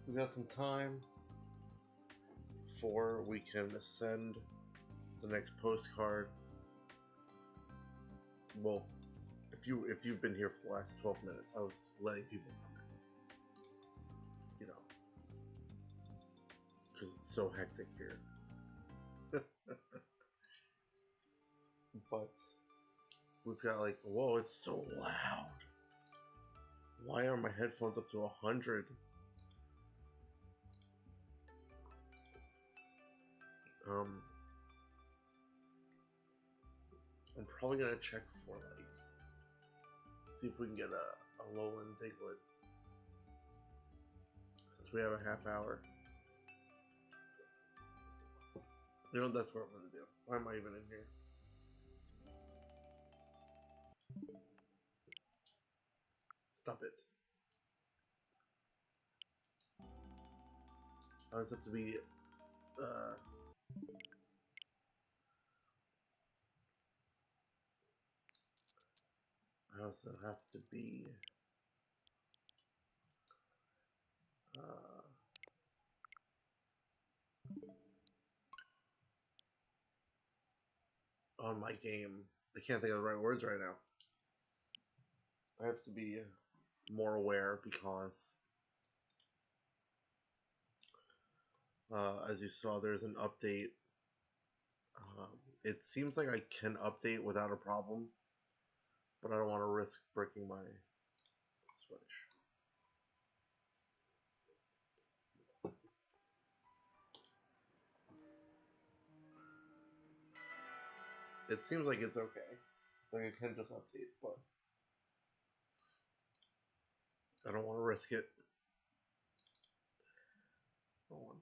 We got some time before we can send the next postcard. Well, if you've been here for the last 12 minutes, I was letting people come in. You know, because it's so hectic here. But we've got like, whoa, it's so loud. Why are my headphones up to 100? I'm probably gonna check for like, see if we can get a lowland diglet. Since we have a half hour. You know, that's what I'm gonna do. Why am I even in here? Stop it. I just have to be, I also have to be, on my game. I can't think of the right words right now. I have to be more aware because, as you saw, there's an update. It seems like I can update without a problem, but I don't want to risk breaking my switch. It seems like it's okay. Like I can just update, but I don't want to risk it. Hold on.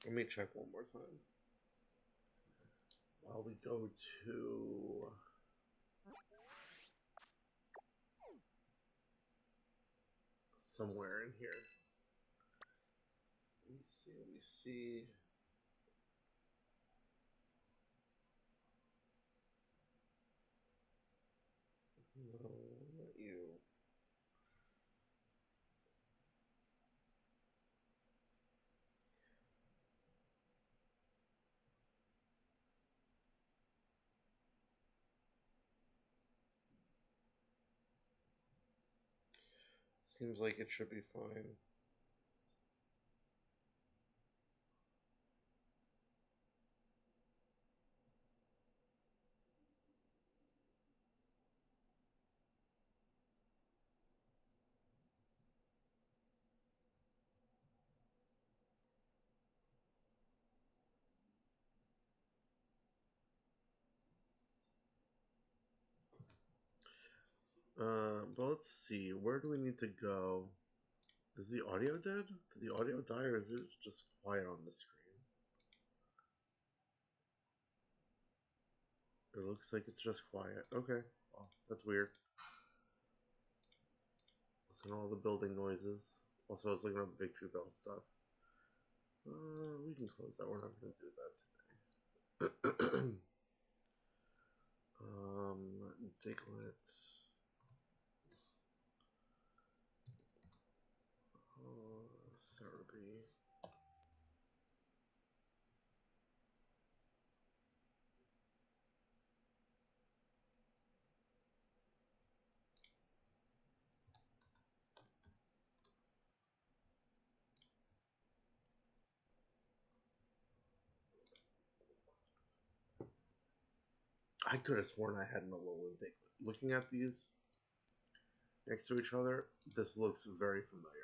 Let me check one more time. While we go to somewhere in here. Let me see. No, not you. Seems like it should be fine. But let's see. Where do we need to go? Is the audio dead? Did the audio die, or is it just quiet on the screen? It looks like it's just quiet. Okay. Well, that's weird. Listen to all the building noises. Also, I was looking up Victory Bell stuff. We can close that. We're not going to do that today. Diglet. Cerebi. I could have sworn I had an Alolan Diglet. Looking at these next to each other, this looks very familiar.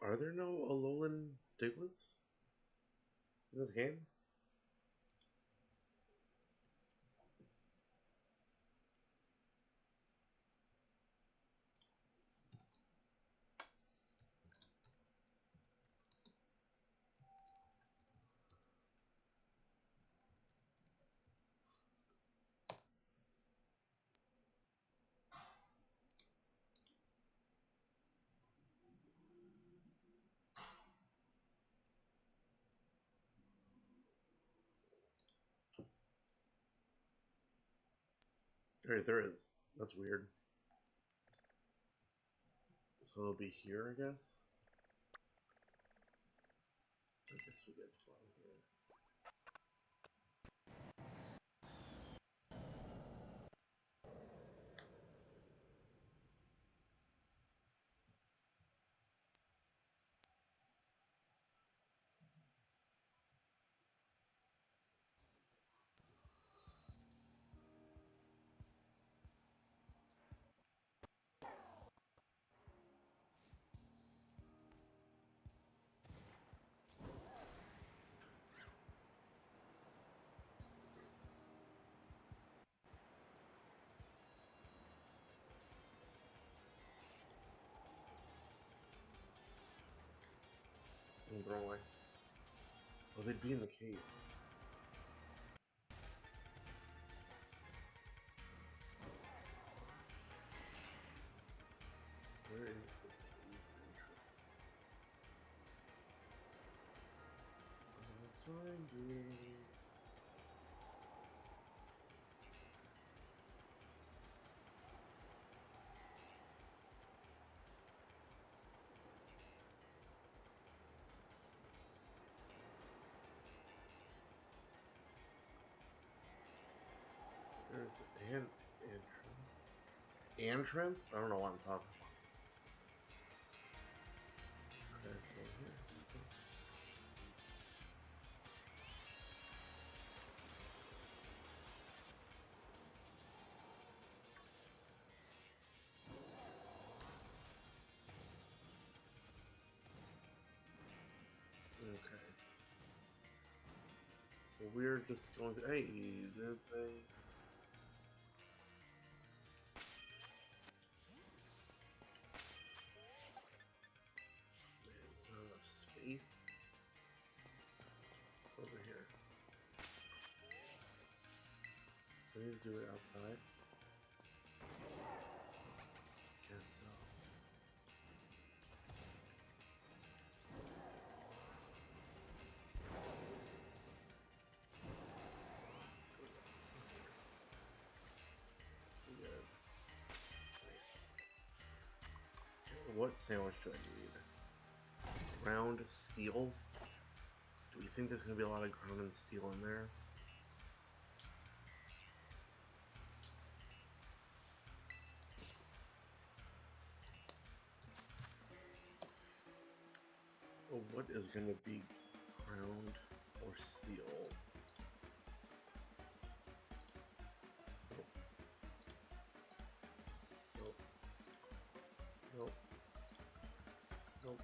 Are there no Alolan Diglets? In this game? There is. That's weird. So it'll be here, I guess. I guess we get fly here. The wrong way. Oh, they'd be in the cave. Where is the cave entrance? I'll find you. There's an entrance. Entrance? I don't know what I'm talking about. Okay, so here. So. Okay. So we're just going to. Hey, there's a. Man, there's not enough space over here. Do we need to do it outside? Guess so. Good. Nice. What sandwich do I need? Ground steel? Do we think there's going to be a lot of ground and steel in there? Well, what is going to be ground or steel? Nope. Nope. Nope. Nope.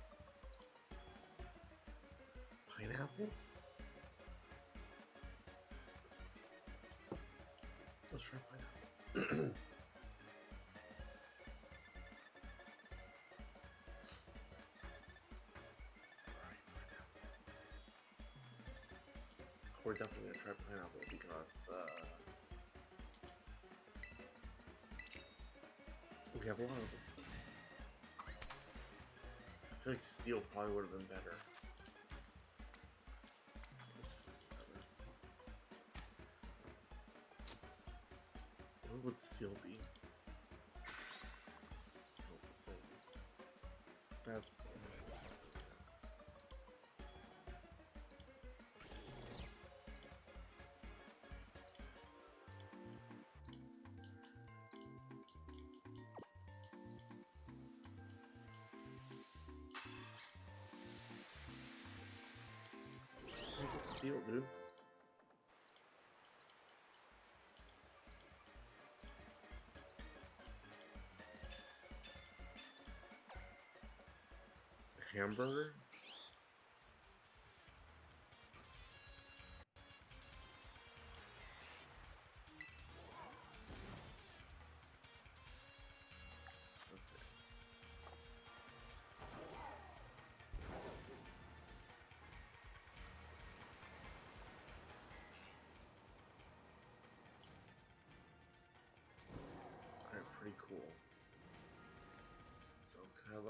Pineapple? Let's try pineapple. We're definitely gonna try pineapple because we have a lot of them. I feel like steel probably would have been better. Let's find another. What would steel be? Oh, it's in. That's. Steel, dude. Hamburger?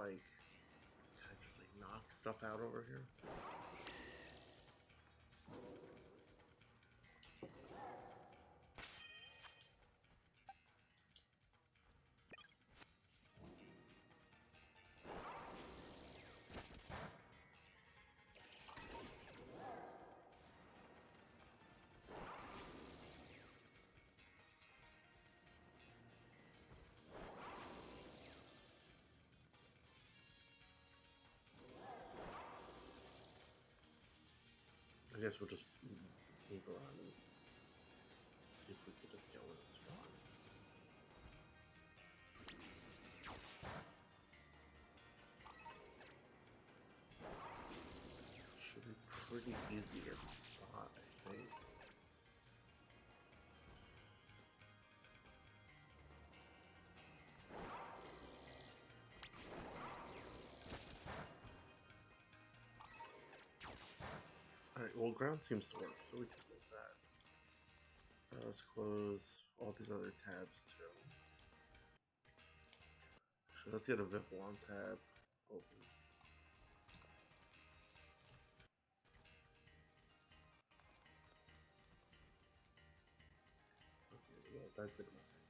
like, can I just like knock stuff out over here? I guess we'll just move around and see if we can just get with this one. Should be pretty easy to spot, I think. Alright, well, ground seems to work, so we can close that. Let's close all these other tabs too. Actually, let's get a Vivillon tab open. Okay, yeah, that did nothing.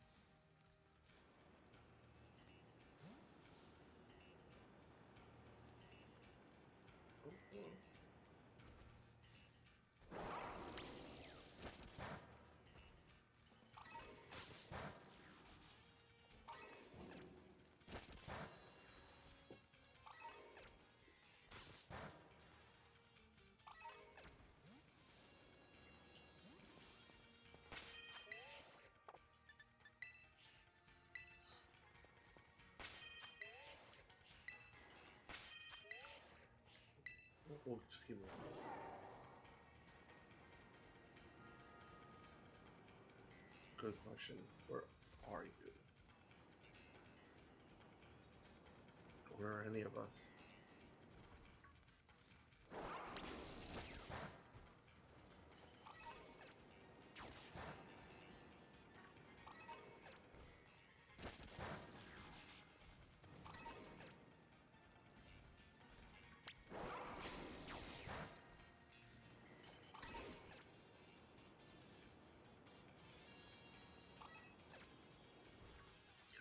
Oh, well. We'll just keep moving. Good question. Where are you? Where are any of us?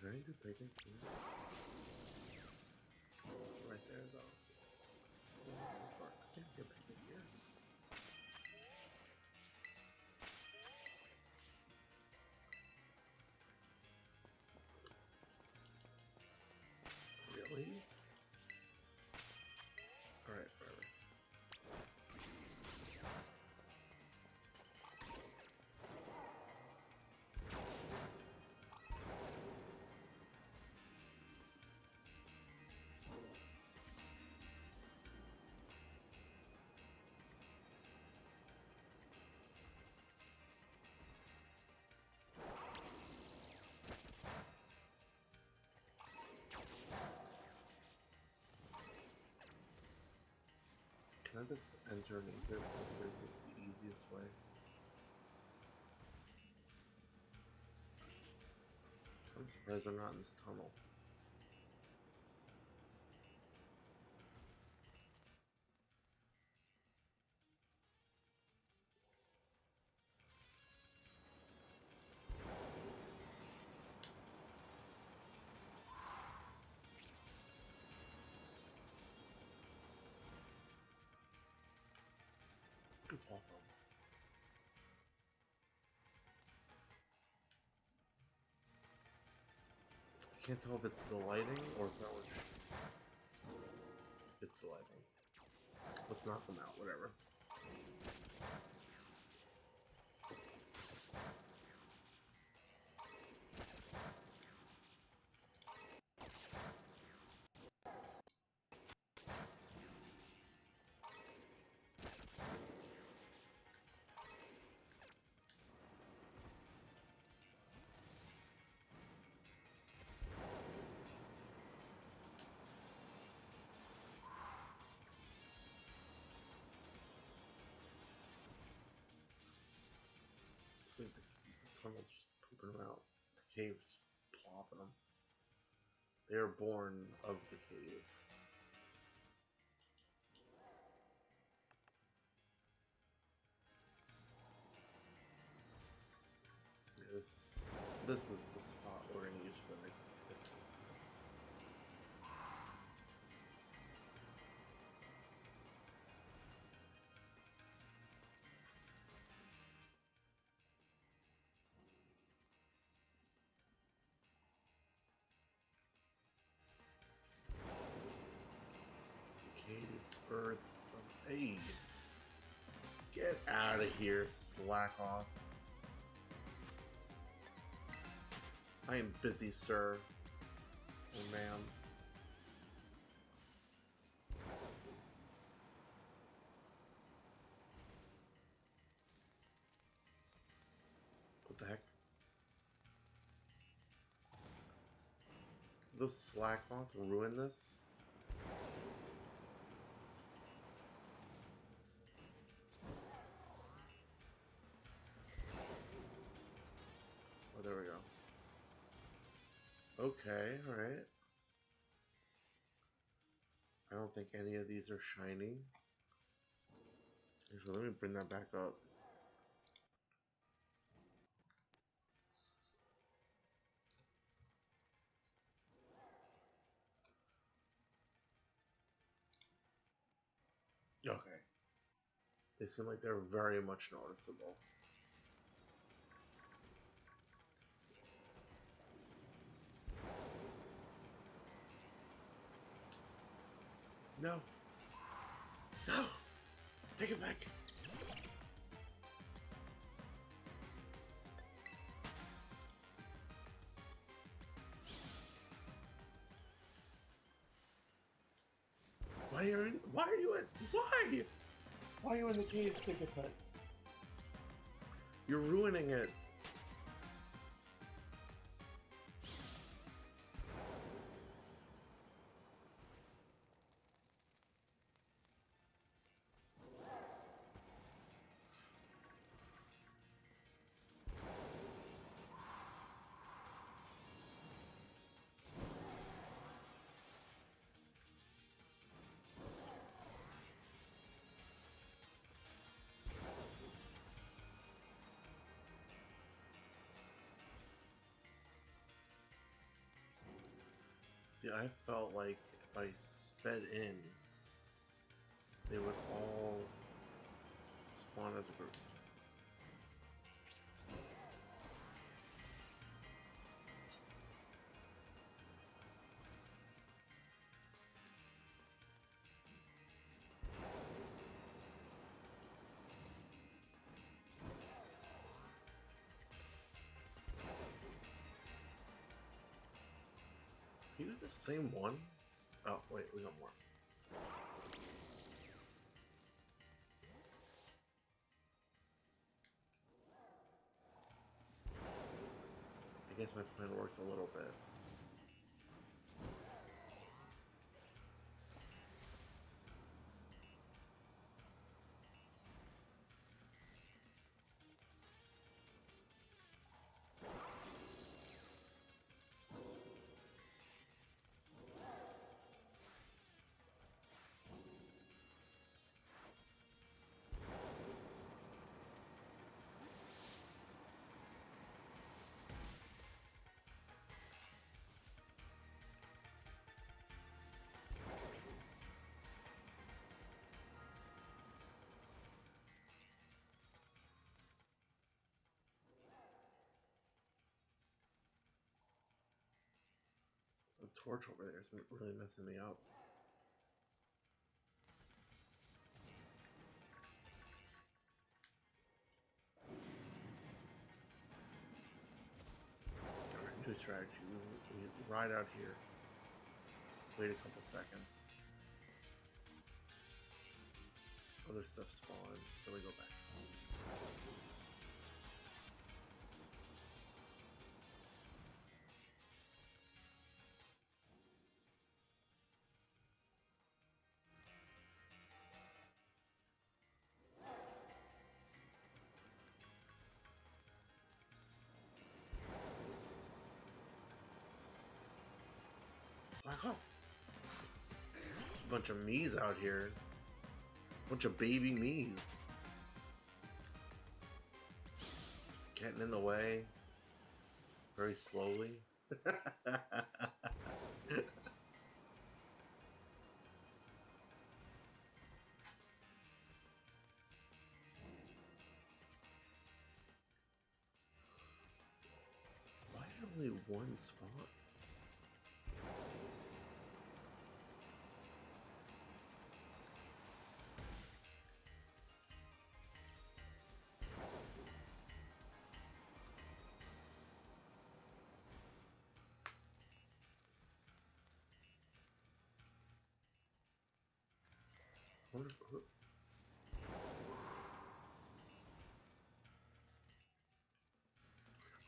Can I do picnic here? It's right there though. It's the only part. I can't get picnic here. Really? Alright, whatever. Can I just enter and exit? Or is this the easiest way? I'm surprised I'm not in this tunnel. It's awful. I can't tell if it's the lighting or if that was... It's the lighting. Let's knock them out, whatever. It's like the tunnel's just pooping them out. The cave's just plopping them. They are born of the cave. Yeah, this is the spot we're gonna use for the next 15 minutes. The cave births of aid. Get out of here, slack off. I am busy, sir. Oh, ma'am. What the heck? Those slack off ruin this? Oh, there we go. Okay, alright. I don't think any of these are shiny. Actually, let me bring that back up. Okay. They seem like they're very much noticeable. No. No! Take it back! Why are you in? Why are you in? Why? Why are you in the cave, Ticket Pet? You're ruining it. See, I felt like if I sped in, they would all spawn as a group. Are you the same one? Oh, wait, we got more. I guess my plan worked a little bit. The torch over there is really messing me up. Alright, new strategy. We ride out here. Wait a couple seconds. Other stuff spawn. Then we go back. Fuck off. Bunch of me's out here. Bunch of baby me's. It's getting in the way. Very slowly. Why only one spot?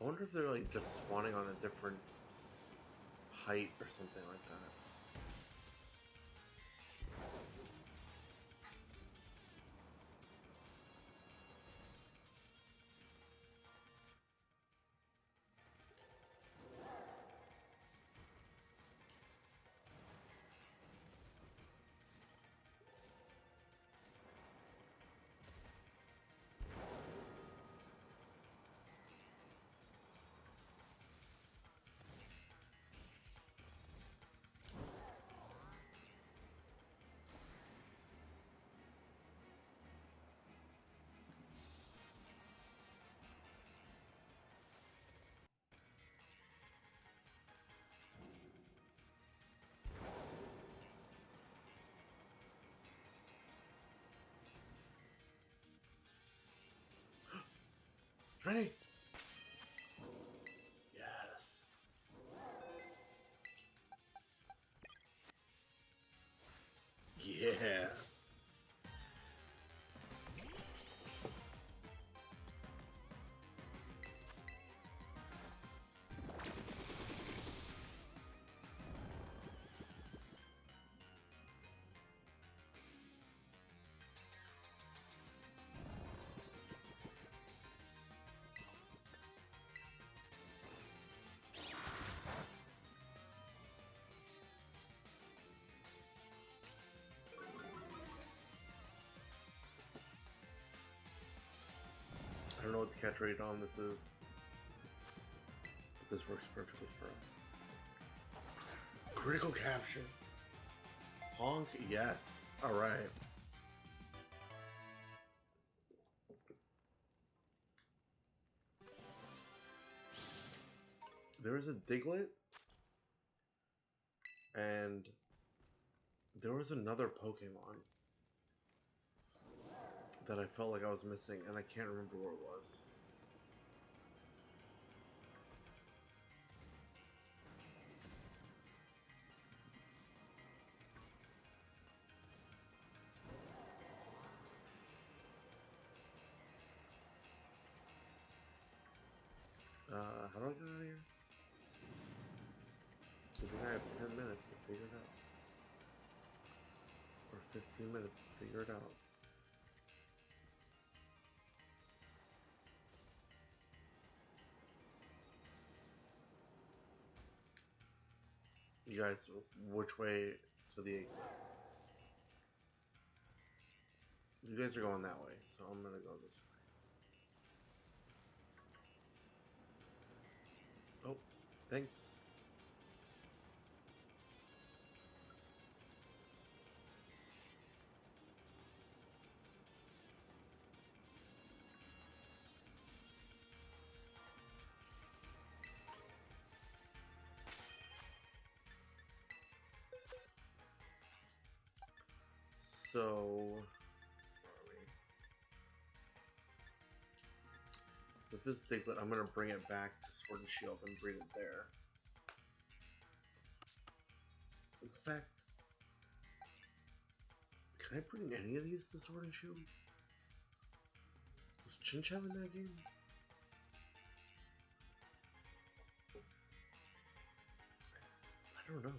I wonder if they're like just spawning on a different height or something like that. Ready? Yes. Yeah. I don't know what the catch rate on this is, but this works perfectly for us. Critical capture. Honk, yes. Alright. There was a Diglett, and there was another Pokemon that I felt like I was missing, and I can't remember where it was. How do I get out of here? I think I have 10 minutes to figure it out. Or 15 minutes to figure it out. You guys, which way to the exit? You guys are going that way, so I'm gonna go this way. Oh, thanks. So, where are we? With this Diglett, I'm gonna bring it back to Sword and Shield and bring it there. In fact, can I bring any of these to Sword and Shield? Was Chinchou in that game? I don't know.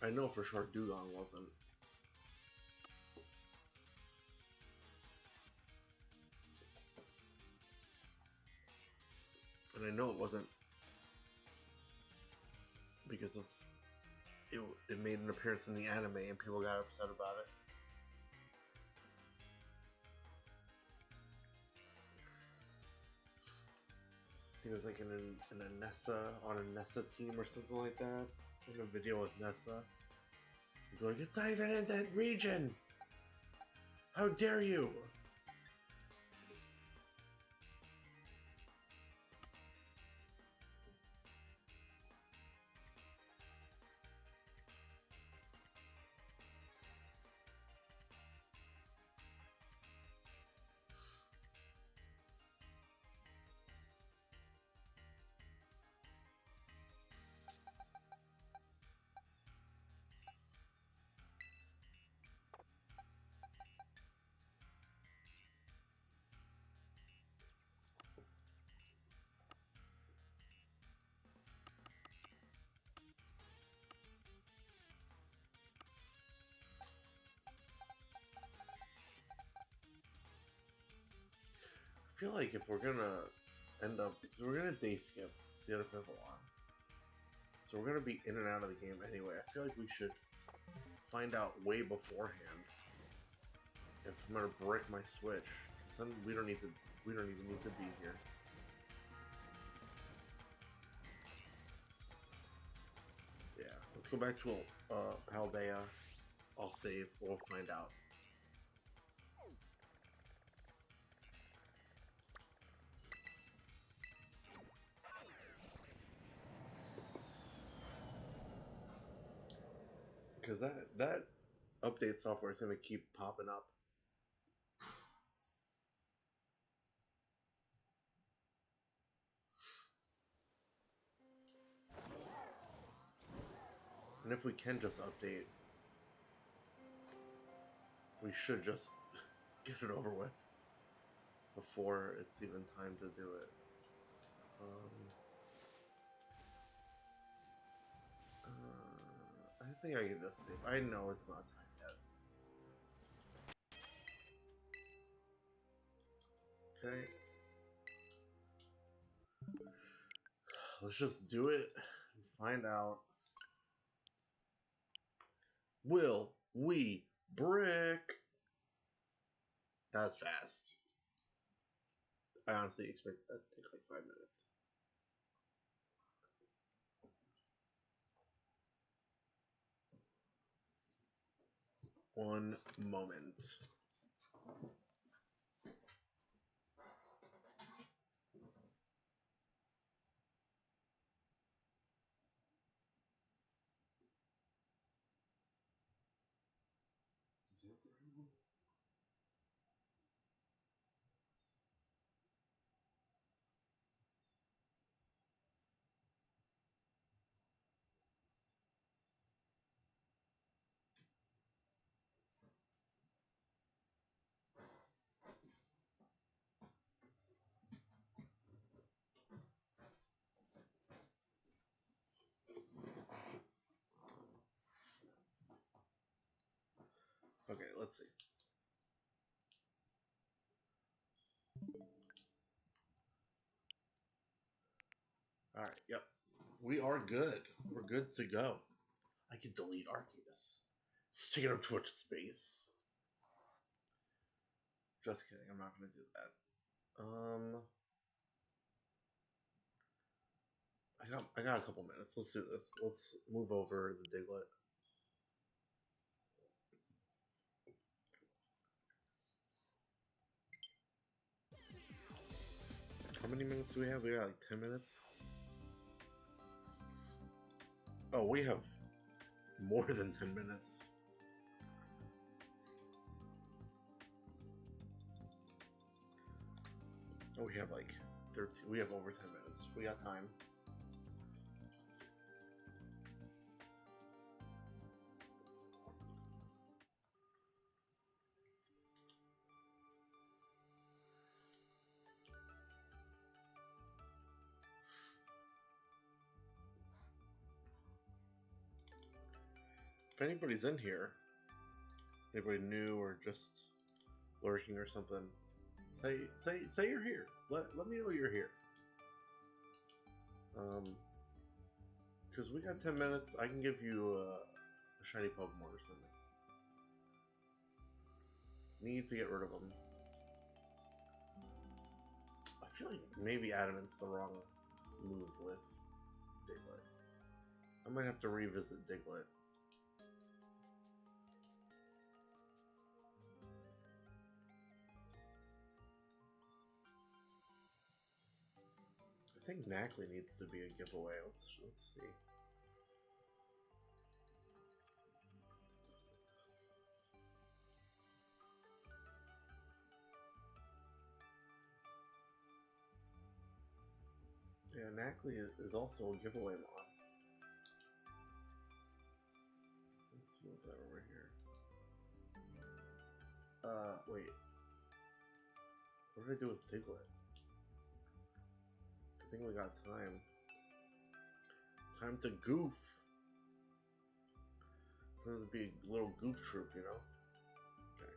I know for sure Dugong wasn't. And I know it wasn't because of it made an appearance in the anime and people got upset about it. I think it was like in a Nessa, on a Nessa team or something like that. In a video with Nessa. You're like, it's not even in that region! How dare you! I feel like if we're gonna end up, because we're gonna day skip to the Vivillon, so we're gonna be in and out of the game anyway. I feel like we should find out way beforehand if I'm gonna break my Switch, because then we don't even need to be here. Yeah, let's go back to Paldea. I'll save. We'll find out. Because that update software is going to keep popping up. And if we can just update, we should just get it over with before it's even time to do it. I think I can just save. I know it's not time yet. Okay. Let's just do it and find out. Will we brick? That's fast. I honestly expect that to take like 5 minutes. One moment. Okay, let's see. All right, yep. We are good. We're good to go. I can delete Arceus. It's taking up too much space. Just kidding. I'm not going to do that. I got a couple minutes. Let's do this. Let's move over the Diglett. How many minutes do we have? We got like 10 minutes. Oh, we have more than 10 minutes. Oh, we have like 13. We have over 10 minutes. We got time. If anybody's in here, anybody new or just lurking or something, say you're here. Let me know you're here. Because we got 10 minutes, I can give you a shiny Pokemon or something. Need to get rid of them. I feel like maybe Adamant's the wrong move with Diglett. I might have to revisit Diglett. I think Knackley needs to be a giveaway. Let's see. Yeah, Knackley is also a giveaway mod. Let's move that over here. Wait. What did I do with Diglett? I think we got time. Time to goof. Time to be a little goof troop, you know? Okay.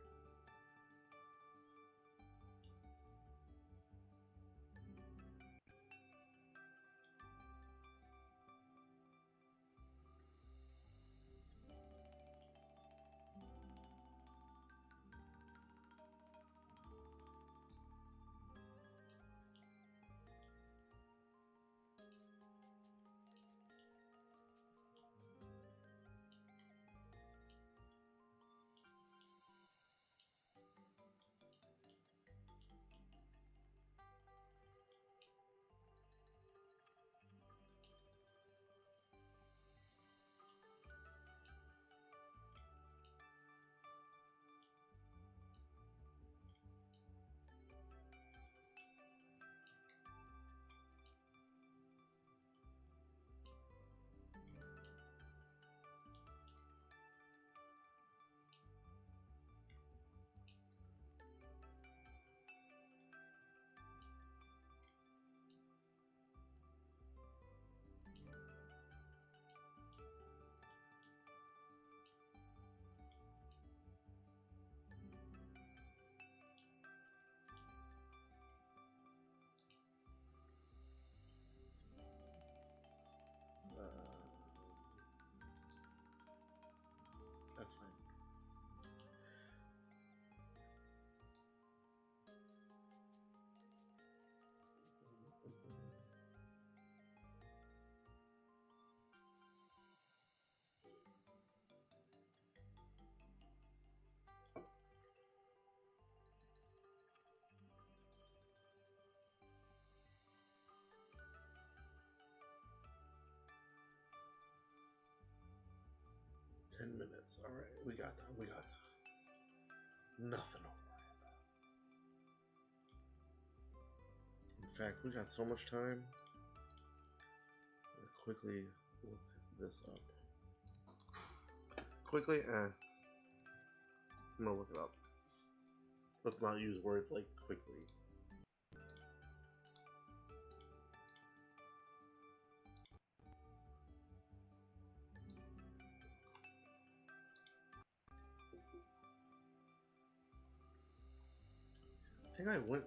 That's fine. Ten minutes. All right, we got time. We got time. Nothing to worry about. In fact, we got so much time. I'll quickly look this up. Quickly, I'm gonna look it up. Let's not use words like quickly. I think I went.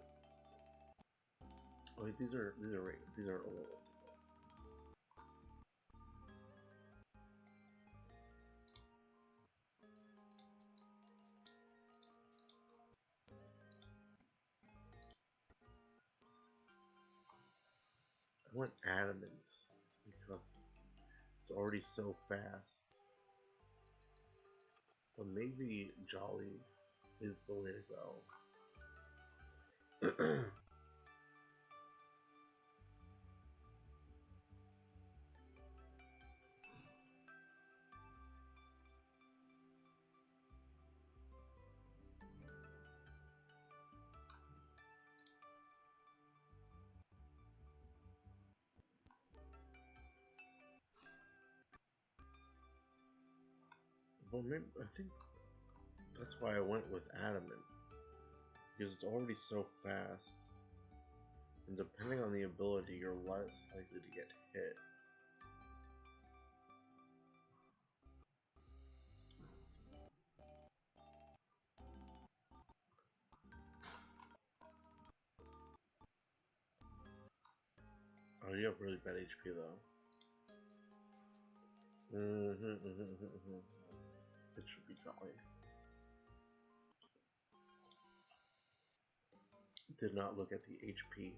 Oh wait, these are old. I went Adamant because it's already so fast. But maybe Jolly is the way to go. Well, maybe I think that's why I went with Adamant, because it's already so fast, and depending on the ability, you're less likely to get hit. Oh, you have really bad HP though. It should be jolly. Did not look at the HP.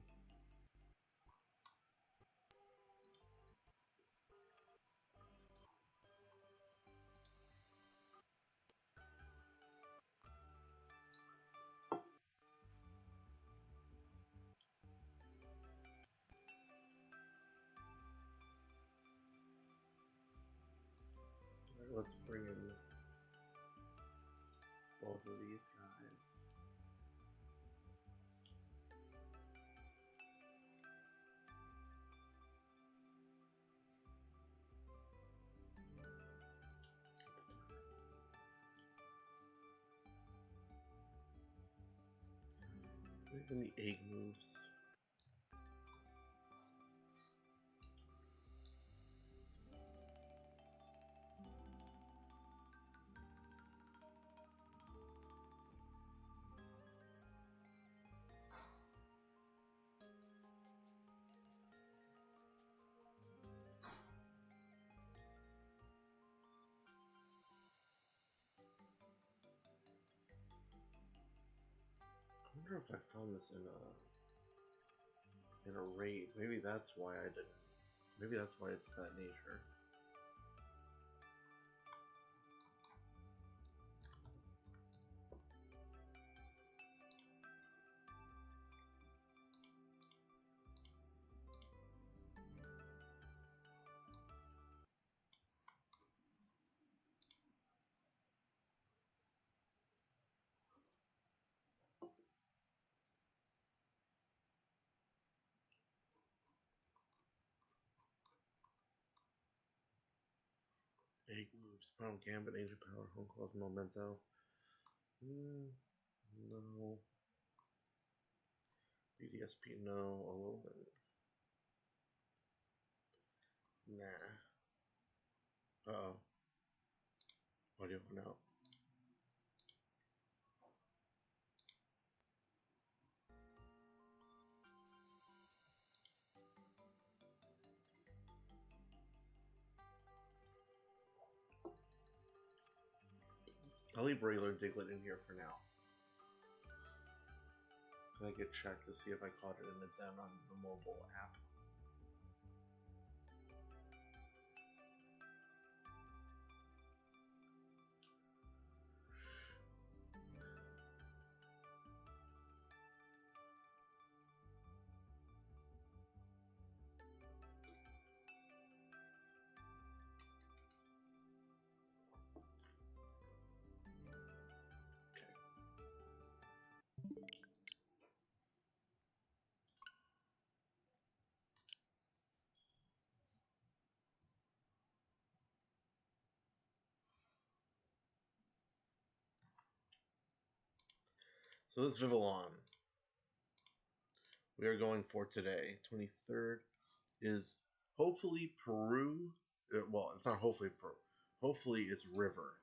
Alright, let's bring in both of these guys. Any egg moves? I wonder if I found this in a raid. Maybe that's why I didn't. Maybe that's why it's that nature. Egg moves. Pound Gambit, Ancient Power, Home Claws, Memento. No. BDSP, no. Alolan. Nah. Uh-oh. Audio went out. I'll leave regular Diglett in here for now. Can I get checked to see if I caught it in the den on the mobile app? So this Vivillon we are going for today, 23rd, is hopefully Peru. Well, it's not hopefully Peru. Hopefully it's River.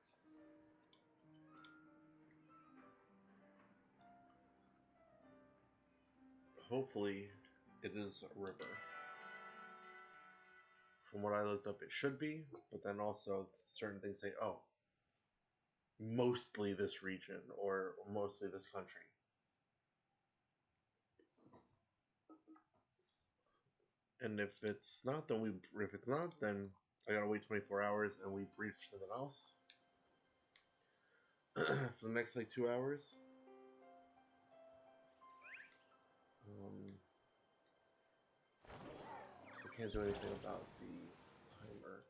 Hopefully it is River. From what I looked up, it should be, but then also certain things say, oh, mostly this region or mostly this country. And if it's not, then I gotta wait 24 hours and we breed for something else for the next like 2 hours. I can't do anything about the timer.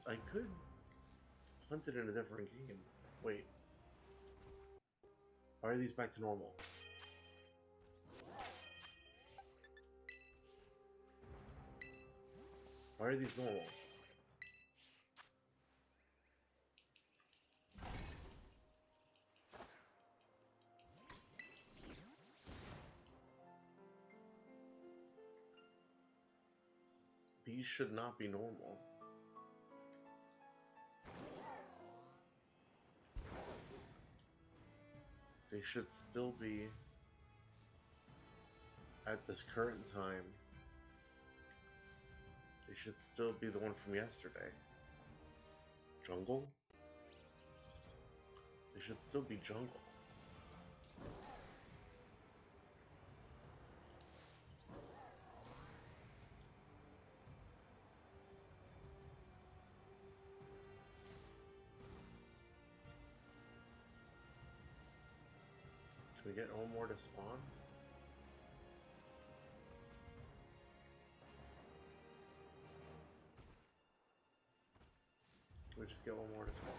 I could hunt it in a different game. Wait. Why are these back to normal? Why are these normal? These should not be normal. They should still be at this current time, they should still be the one from yesterday. Jungle? They should still be jungle. Can we get one more to spawn? Can we just get one more to spawn?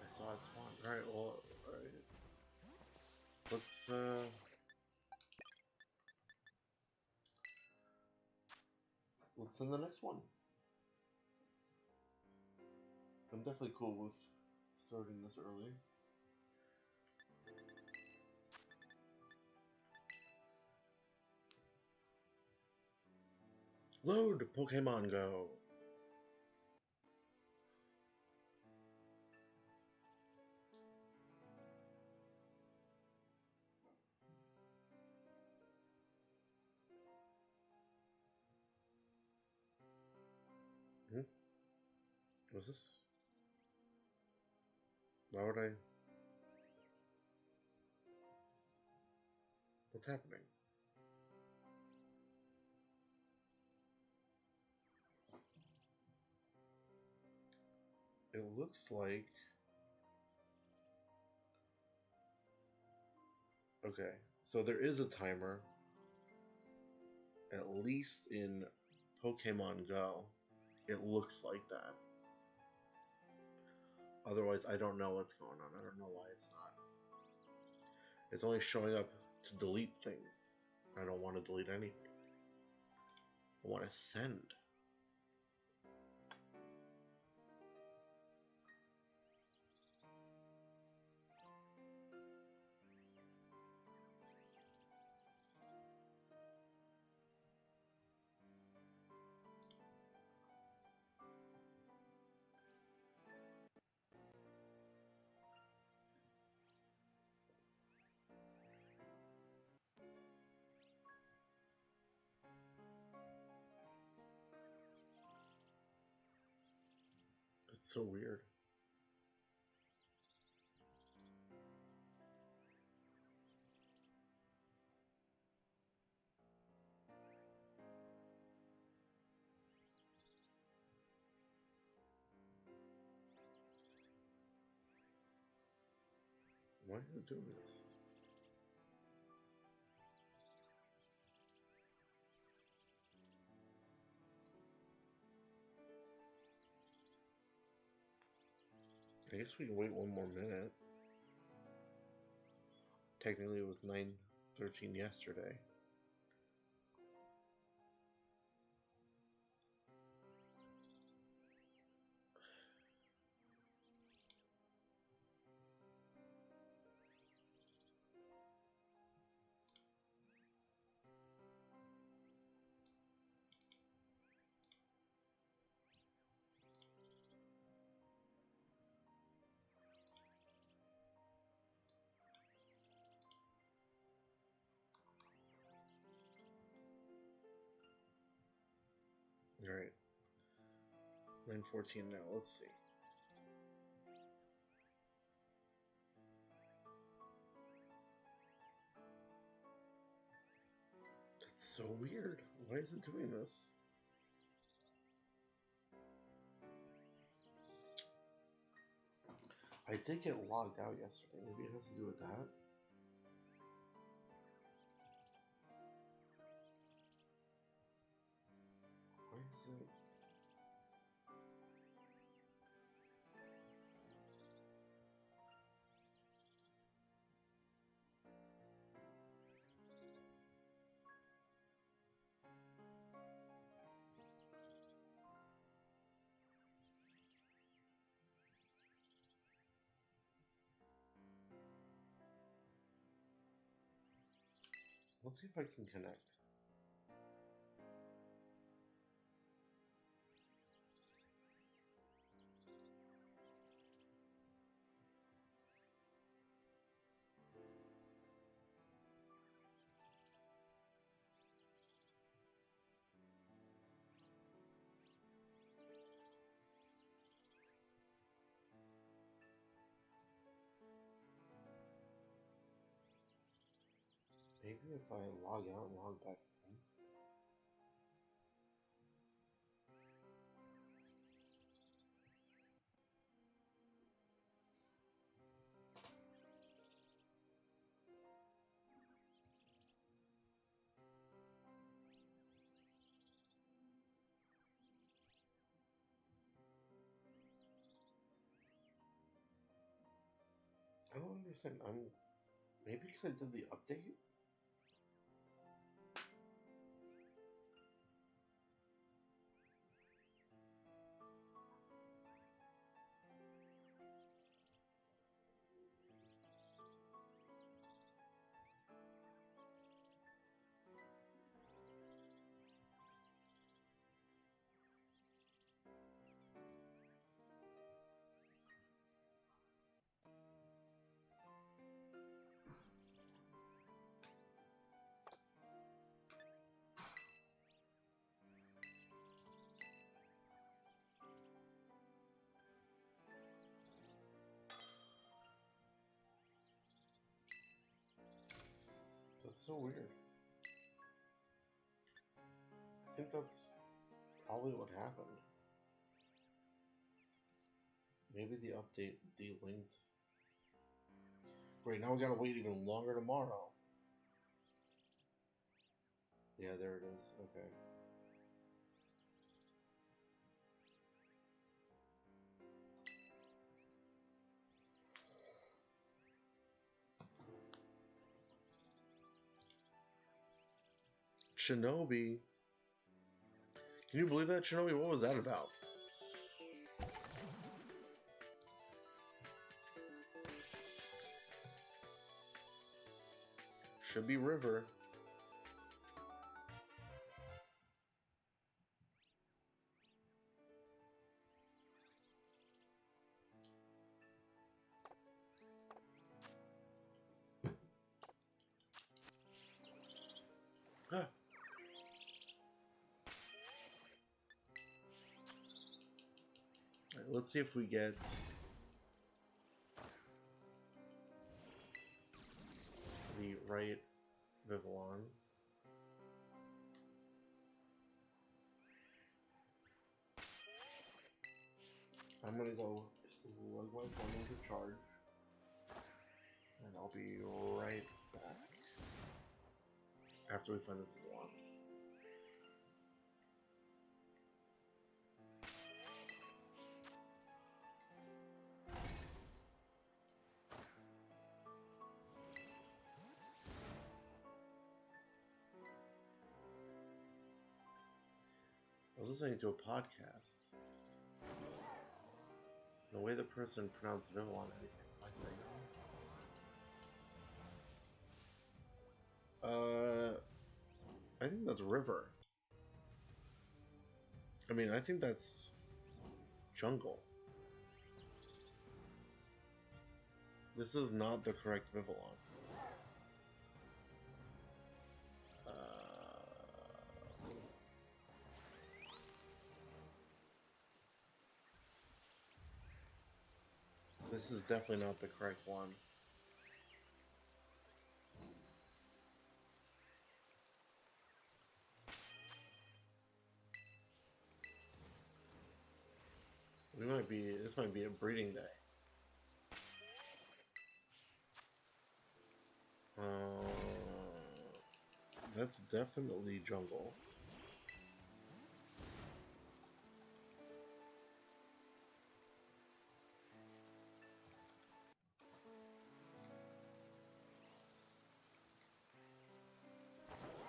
I saw it spawn. Alright, well, alright. Let's send the next one. I'm definitely cool with starting this early. Load Pokemon Go. What's this? Why would I? What's happening? It looks like... Okay, so there is a timer. At least in Pokemon Go, it looks like that. Otherwise, I don't know what's going on. I don't know why it's not. It's only showing up to delete things. I don't want to delete anything. I want to send. It's so weird. Why is it doing this? I guess we can wait one more minute. Technically it was 9:13 yesterday. Alright. 9:14 now, let's see. That's so weird. Why is it doing this? I did get logged out yesterday. Maybe it has to do with that. Why is it... Let's see if I can connect. Maybe if I log out and log back in. I don't understand. Maybe because I did the update? That's so weird. I think that's probably what happened. Maybe the update delinked. Great, now we gotta wait even longer tomorrow. Yeah, there it is. Okay. Shinobi. Can you believe that, Shinobi? What was that about? Should be River. Huh. Alright, let's see if we get the right Vivillon. I'm gonna go plug my phone into charge, and I'll be right back after we find the Vivillon. I was listening to a podcast. The way the person pronounced Vivillon, anything am I saying wrong? I think that's River. I mean, I think that's Jungle. This is not the correct Vivillon. This is definitely not the correct one. This might be a breeding day. That's definitely Jungle.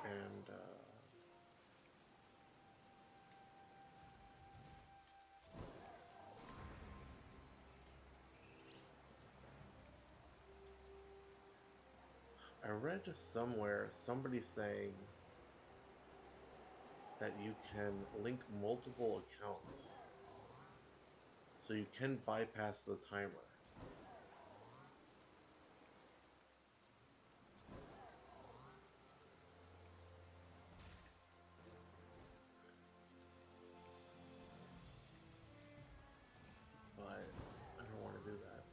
And I read somewhere somebody saying that you can link multiple accounts, so you can bypass the timer. But I don't want to do that.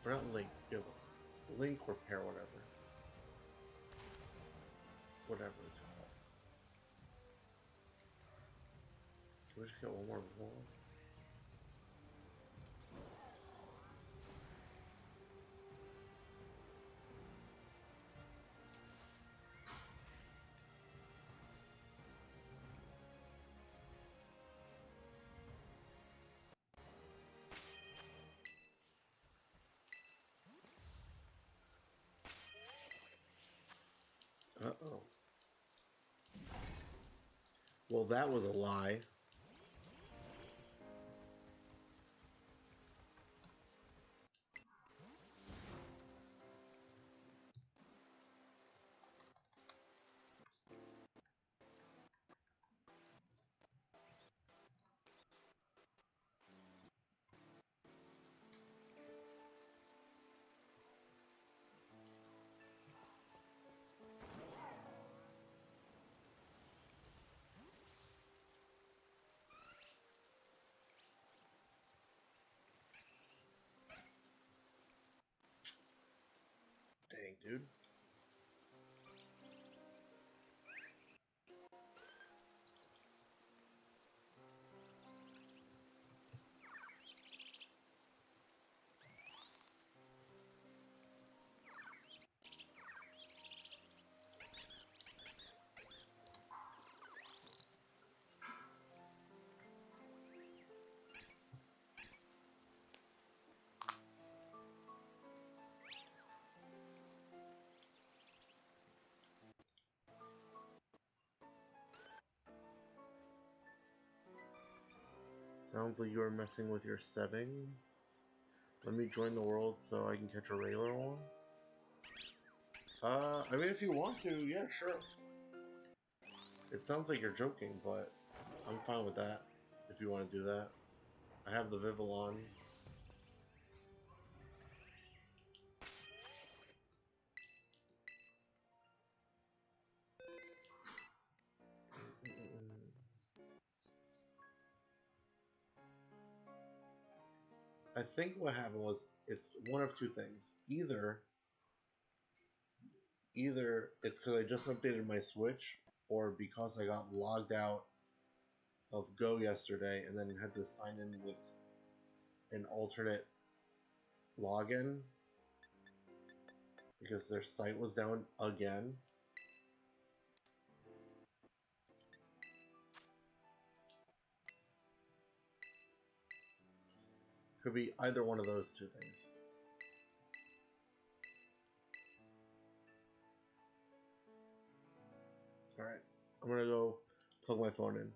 Or not Link. You know, Link repair, whatever. Whatever it's called. Can we just get one more Vivillon? Uh-oh. Well, that was a lie. Dang, dude. Sounds like you are messing with your settings. Let me join the world so I can catch a regular one. I mean, if you want to, yeah, sure. It sounds like you're joking, but I'm fine with that. If you want to do that, I have the Vivillon. I think what happened was it's one of two things. Either it's because I just updated my Switch, or because I got logged out of Go yesterday and then had to sign in with an alternate login because their site was down again. Could be either one of those two things. Alright, I'm gonna go plug my phone in.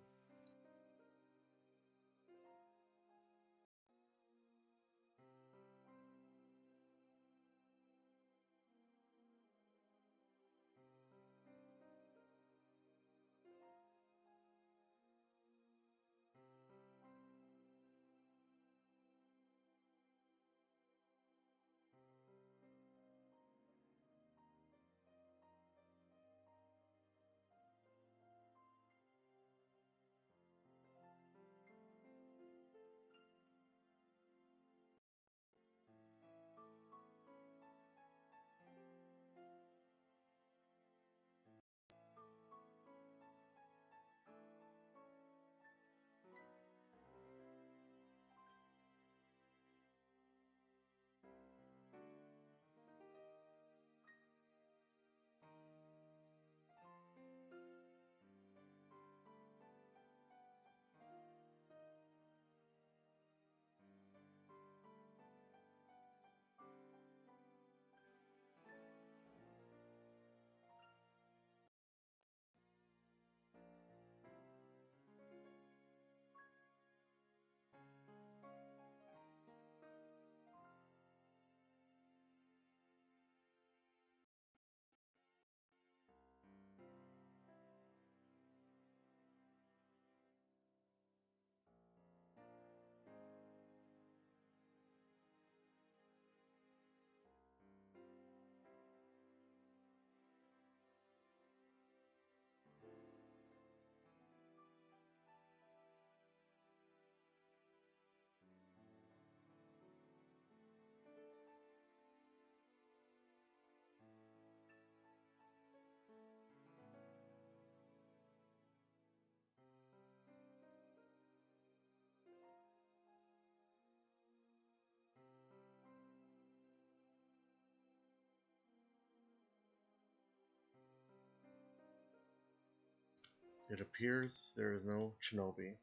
It appears there is no Shinobi.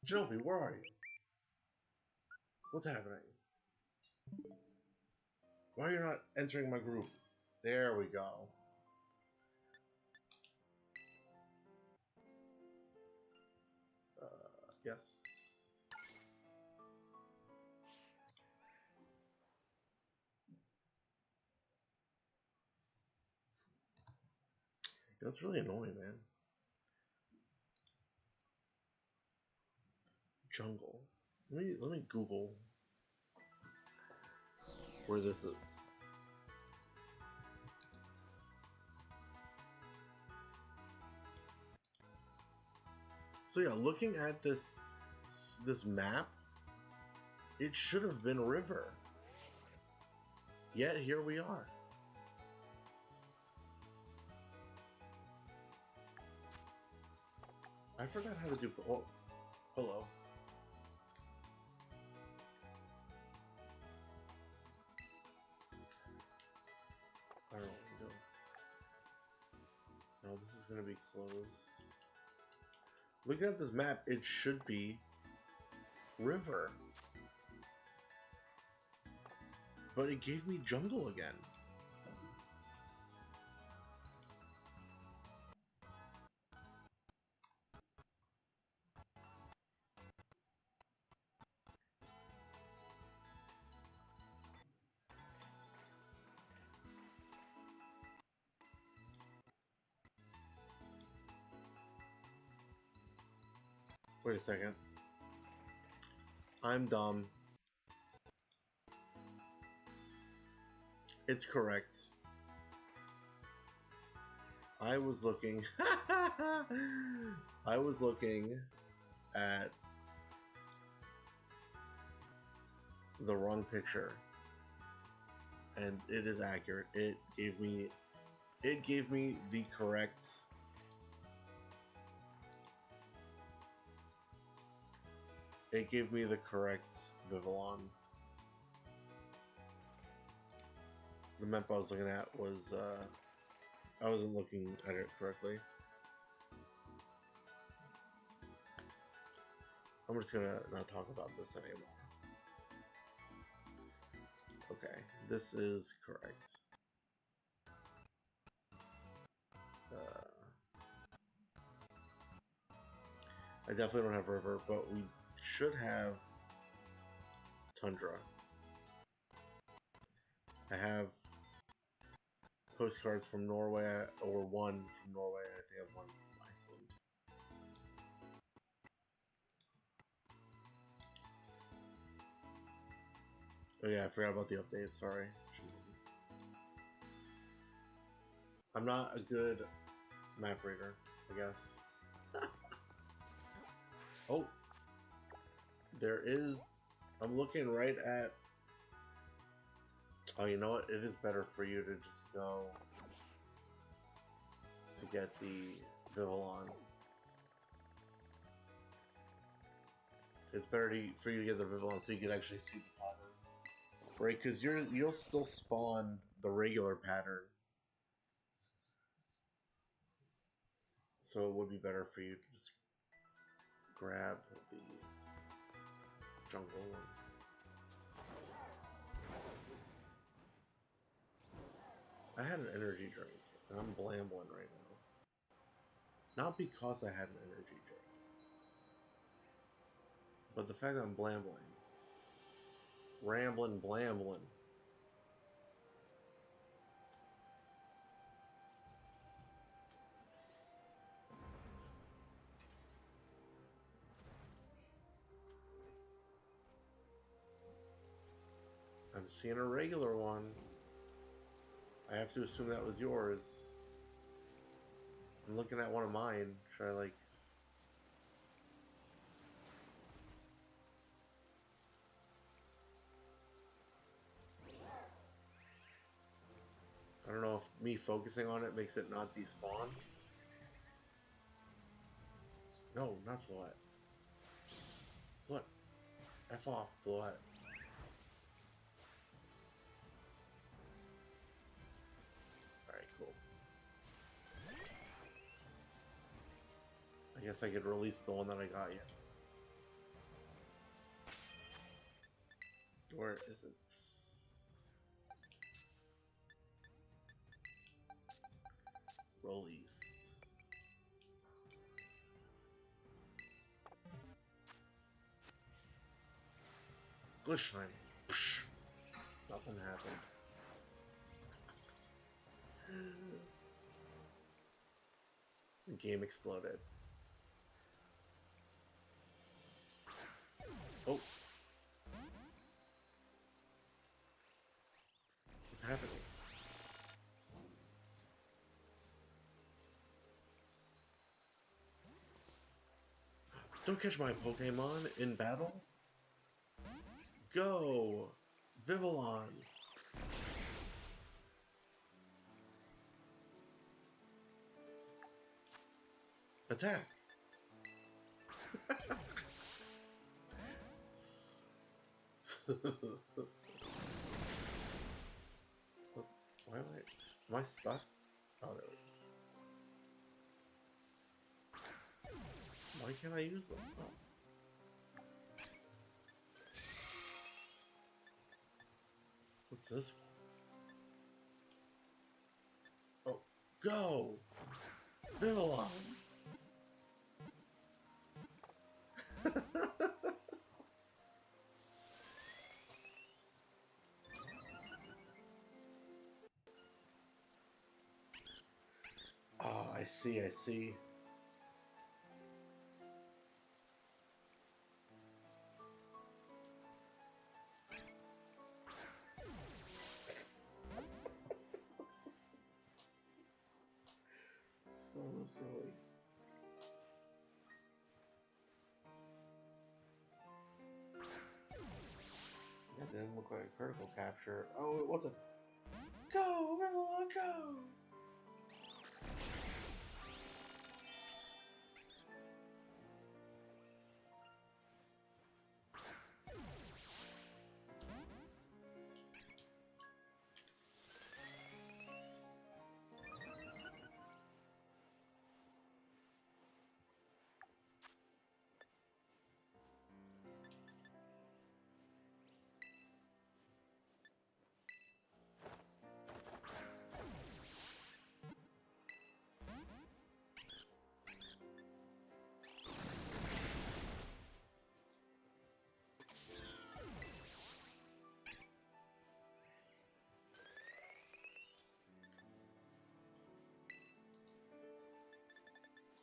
Shinobi, where are you? What's happening? Why are you not entering my group? There we go. Yes. That's really annoying, man. Jungle. Let me Google where this is. So yeah, looking at this map, it should have been river. Yet here we are. I forgot how to do. Oh, hello. I don't know what I'm doing. No, this is gonna be close. Looking at this map, it should be river. But it gave me jungle again. Wait a second. I'm dumb. It's correct. I was looking I was looking at the wrong picture. And it is accurate. It gave me the correct Vivillon. The map I was looking at was I wasn't looking at it correctly. I'm just gonna not talk about this anymore. Okay, this is correct. I definitely don't have river, but we should have tundra. I have postcards from Norway, or one from Norway. I think I have one from Iceland. Oh yeah, I forgot about the update. Sorry. I'm not a good map reader, I guess. Oh, there is. I'm looking right at. Oh, you know what? It is better for you to just go to get the Vivillon. It's better for you to get the Vivillon so you can actually see the pattern, right? Because you'll still spawn the regular pattern, so it would be better for you to just grab the jungle one. I had an energy drink, and I'm blambling right now. Not because I had an energy drink, but the fact that I'm blambling. Rambling, blambling. I'm seeing a regular one. I have to assume that was yours. I'm looking at one of mine. Should I like... I don't know if me focusing on it makes it not despawn. No, not Floette. Floette. F off, Floette. Alright, cool. guess I could release the one that I got yet. Where is it? Released. Glitch time. Psh. Nothing happened. The game exploded. Oh. What's happening? Don't catch my Pokemon in battle. Go! Vivillon! Attack! Why am I stuck? Oh, there we go. Why can't I use them? Oh. What's this one? Oh, go! Vivillon! Oh, I see, I see. So silly. That didn't look like a critical capture. Oh, it wasn't. Go, Vivillon, go!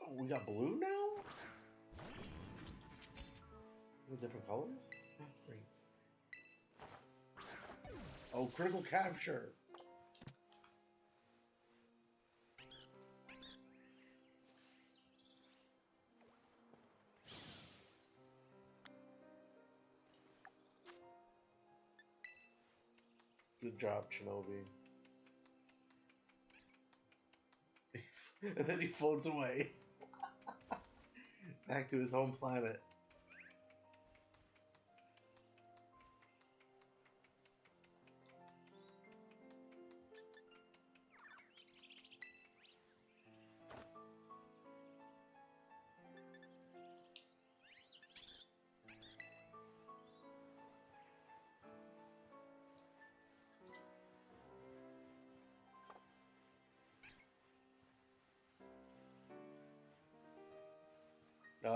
Oh, we got blue now? With different colors? Great. Oh, critical capture! Good job, Shinobi. And then he floats away. Back to his home planet.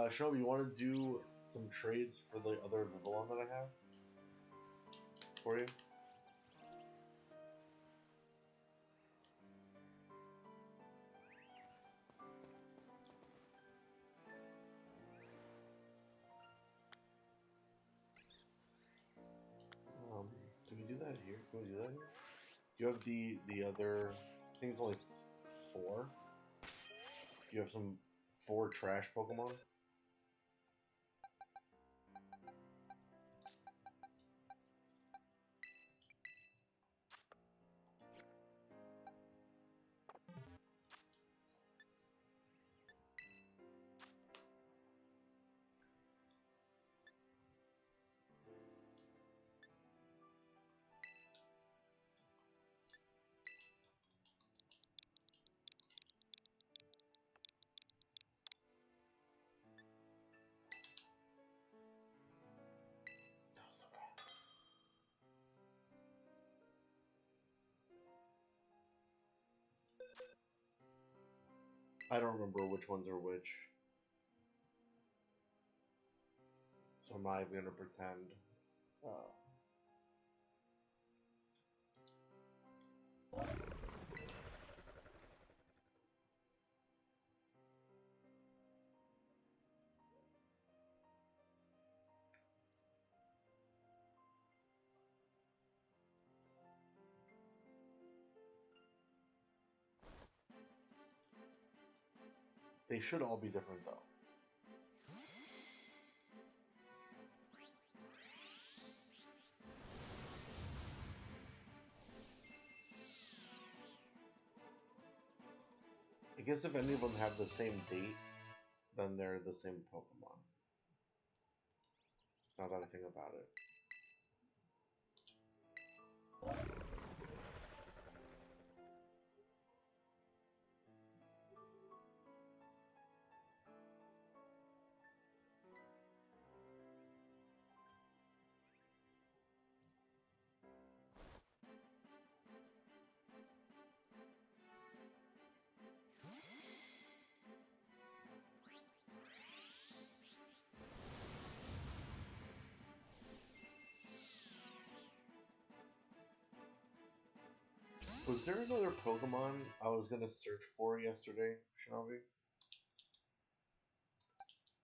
Shinobi, you want to do some trades for the other Vivillon that I have? For you? Do we do that here? Can we do that here? Do you have the other... I think it's only 4. Do you have some 4 trash Pokemon? I don't remember which ones are which. So I'm not even gonna pretend. They should all be different though. I guess if any of them have the same date, then they're the same Pokemon. Now that I think about it. Was there another Pokemon I was gonna search for yesterday, Shinobi?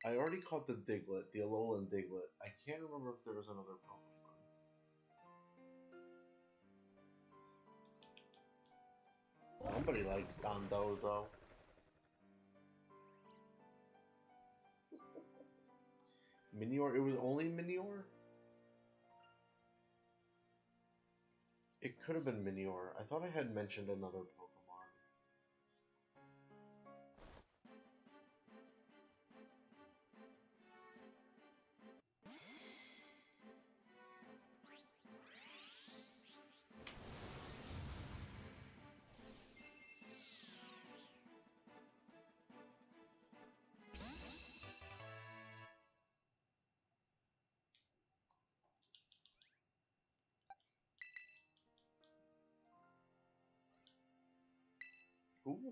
I already caught the Diglett, the Alolan Diglett. I can't remember if there was another Pokemon. Somebody likes Dondozo. Minior? It was only Minior? It could have been Minior. I thought I had mentioned another Pokemon. Ooh.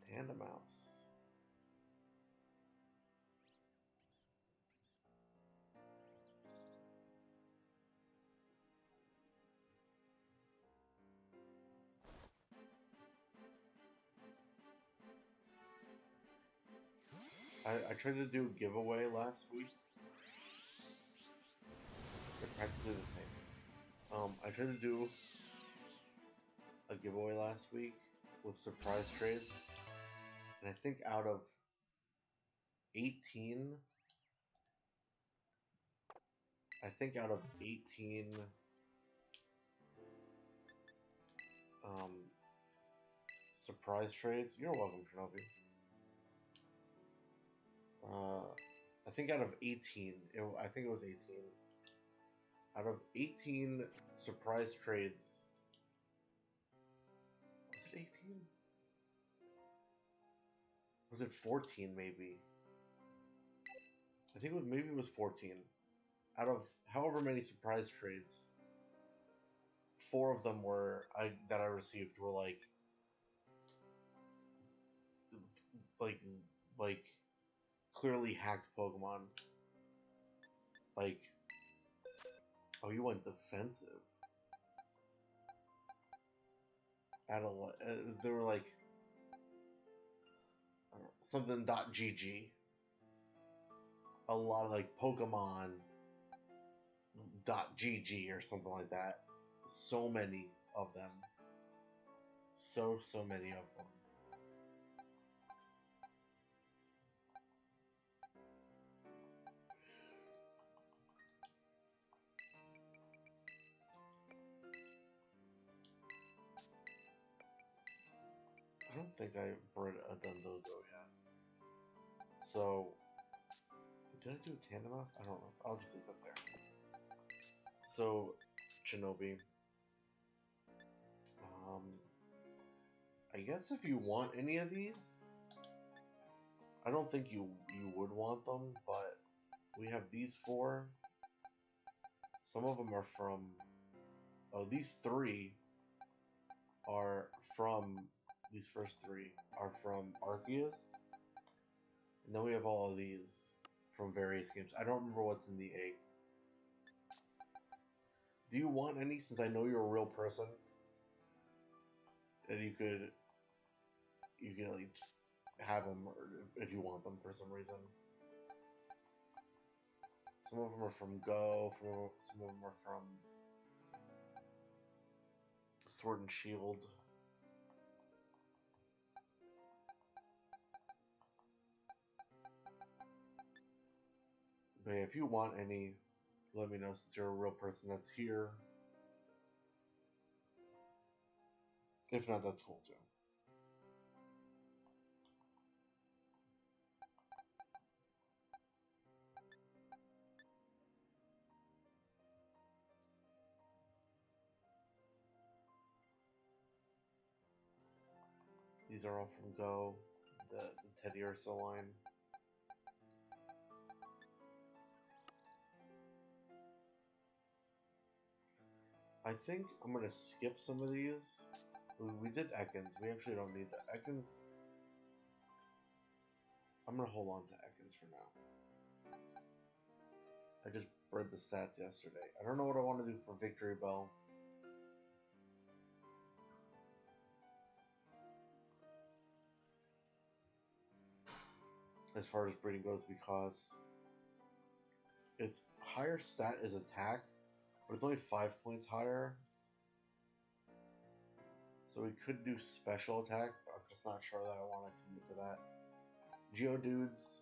Tandemouse. I tried to do a giveaway last week. They're practically the same. I tried to do a giveaway last week with surprise trades, and I think out of 18, surprise trades. You're welcome, Shinobi. I think out of 18, I think it was 18. Out of 18 surprise trades, was it 18? Was it 14 maybe? I think maybe it was 14. Out of however many surprise trades, 4 of them that I received were like clearly hacked Pokemon. Like, oh, you went defensive. They were like something .gg. A lot of like Pokemon .gg or something like that. So many of them. So many of them. I don't think I bred a Dondozo yet. So, did I do a Tandemouse? I don't know. I'll just leave that there. So, Shinobi. I guess if you want any of these, I don't think you would want them, but we have these 4. Some of them are from... Oh, these 3 are from these first three are from Arceus. And then we have all of these from various games. I don't remember what's in the egg. Do you want any, since I know you're a real person? And you could like just have them, or if you want them for some reason. Some of them are from Go, some of them are from Sword and Shield. But if you want any, let me know, since you're a real person that's here. If not, that's cool too. These are all from Go, the Teddy Ursa line. I think I'm gonna skip some of these. We did Ekans. We actually don't need that. Ekans. I'm gonna hold on to Ekans for now. I just read the stats yesterday. I don't know what I want to do for Victory Bell. As far as breeding goes, because its higher stat is attack, but it's only 5 points higher. So we could do special attack, but I'm just not sure that I want to commit to that. Geodudes,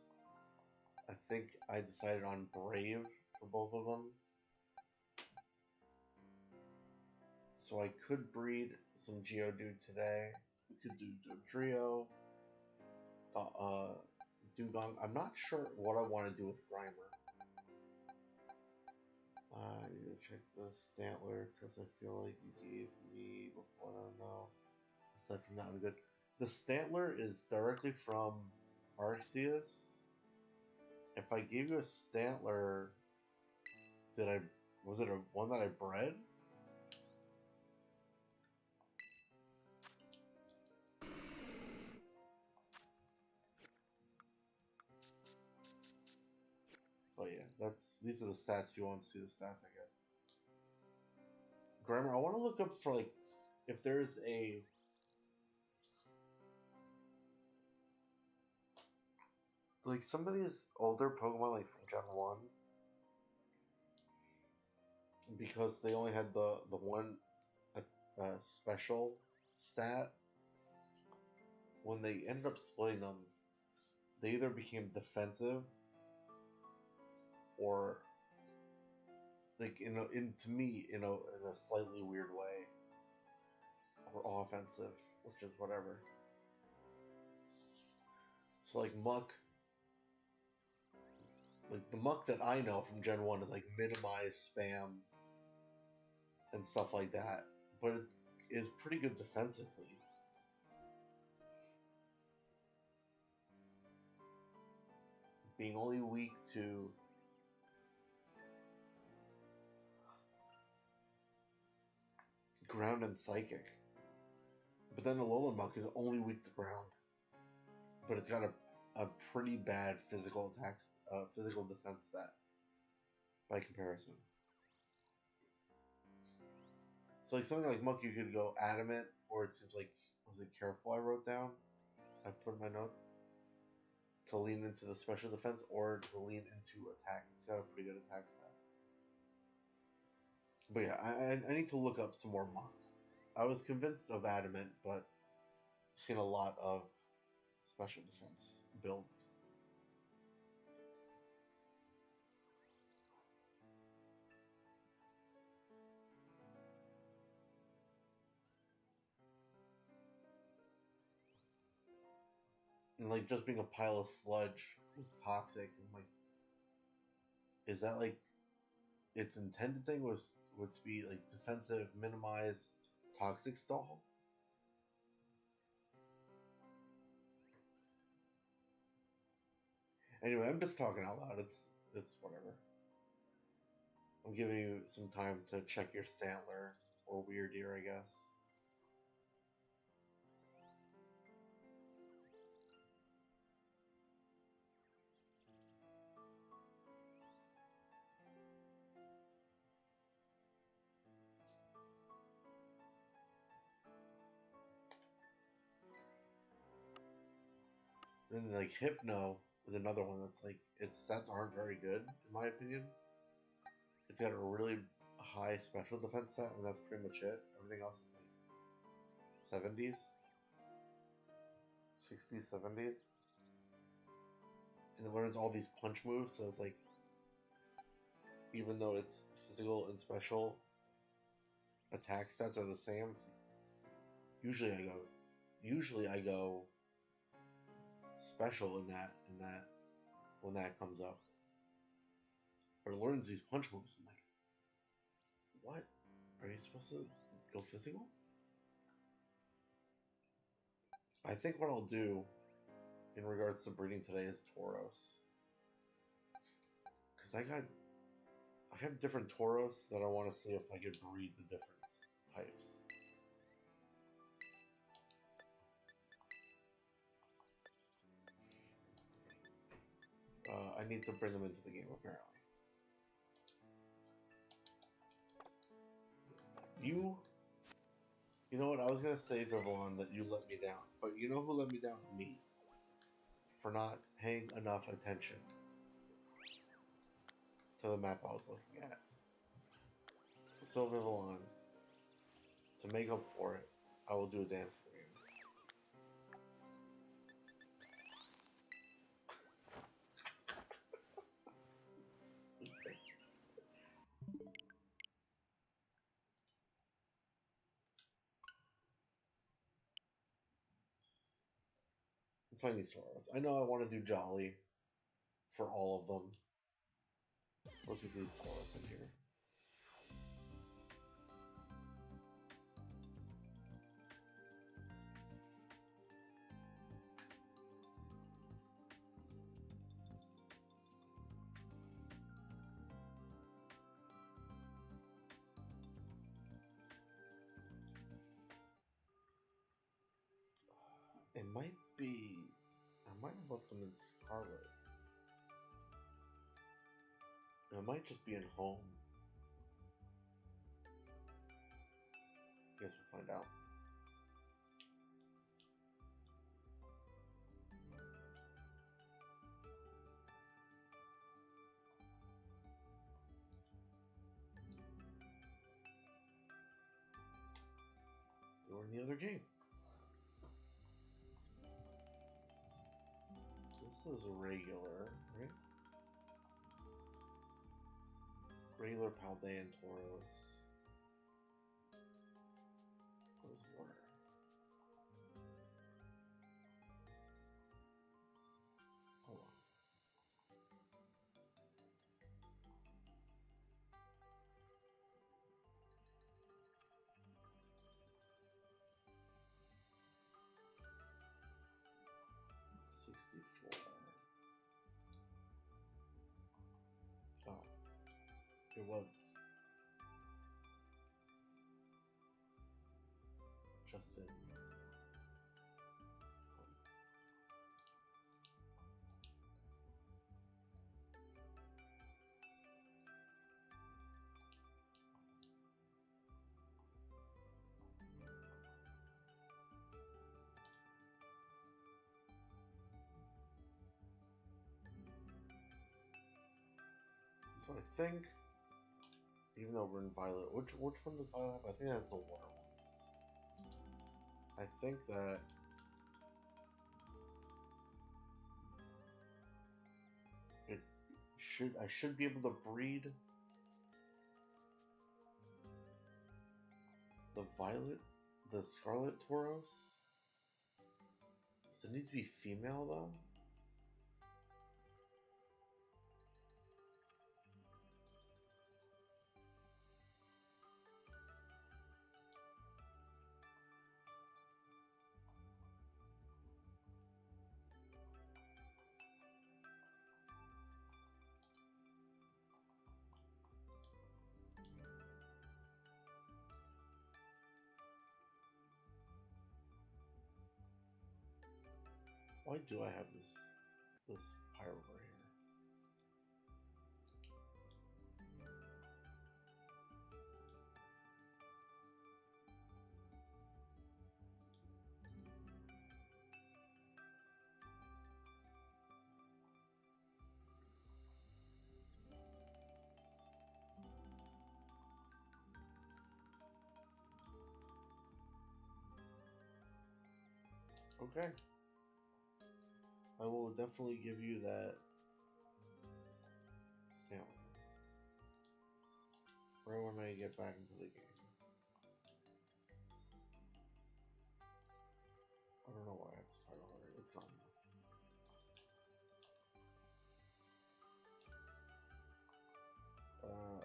I think I decided on Brave for both of them. So I could breed some Geodude today. We could do Dodrio, Dugong. I'm not sure what I want to do with Grimer. I need to check the Stantler because I feel like you gave me before. I don't know. Aside from that, I'm good. The Stantler is directly from Arceus. If I gave you a Stantler, was it a one that I bred? But yeah, these are the stats if you want to see the stats, I guess. Grammar, I want to look up for like if there's a like some of these older Pokemon like from Gen 1, because they only had the one special stat, when they ended up splitting them, they either became defensive or like to me in a slightly weird way, or offensive, which is whatever. So like Muck, like the Muck that I know from Gen 1 is like minimize spam and stuff like that, but it is pretty good defensively. Being only weak to ground and psychic. But then the Alolan Muck is only weak to ground. But it's got a pretty bad physical attacks, physical defense stat by comparison. So like something like Muck, you could go Adamant, or it seems like, was it Careful I wrote down? I put in my notes. To lean into the special defense, or to lean into attack. It's got a pretty good attack stat. But yeah, I need to look up some more Muck. I was convinced of Adamant, but I've seen a lot of special defense builds. And like just being a pile of sludge with toxic, and like, is that like its intended thing would to be like defensive, minimize, toxic stall? Anyway, I'm just talking out loud. It's whatever. I'm giving you some time to check your Stantler or Weird Ear, I guess. And like Hypno is another one that's like its stats aren't very good in my opinion. It's got a really high special defense stat, and that's pretty much it. Everything else is like 70s, 60s, 70s. And it learns all these punch moves, so it's like, even though its physical and special attack stats are the same, it's like, usually I go special in that when that comes up. But it learns these punch moves. I'm like, what? Are you supposed to go physical? I think what I'll do in regards to breeding today is Tauros. Because I have different Tauros that I want to see if I could breed the different types. I need to bring them into the game, apparently. You know what? I was gonna say, Vivillon, that you let me down. But you know who let me down? Me. For not paying enough attention to the map I was looking at. So, Vivillon, to make up for it, I will do a dance for you. Let's find these Tauros. I know I want to do Jolly for all of them. Look at these Tauros in here. It might be... I might have left them in Scarlet. It might just be in Home. Guess we'll find out. So we're in the other game. This is regular, right? Regular Paldean Tauros. What is water? Hold on. $64. Oh, it was Justin. So I think, even though we're in Violet, which one does Violet have? I think that's the water one. I think that I should be able to breed the Scarlet Tauros. Does it need to be female though? Why do I have this pyro over here? Okay. I will definitely give you that stamina. Right when I get back into the game. I don't know why I have spiral already. It's gone now.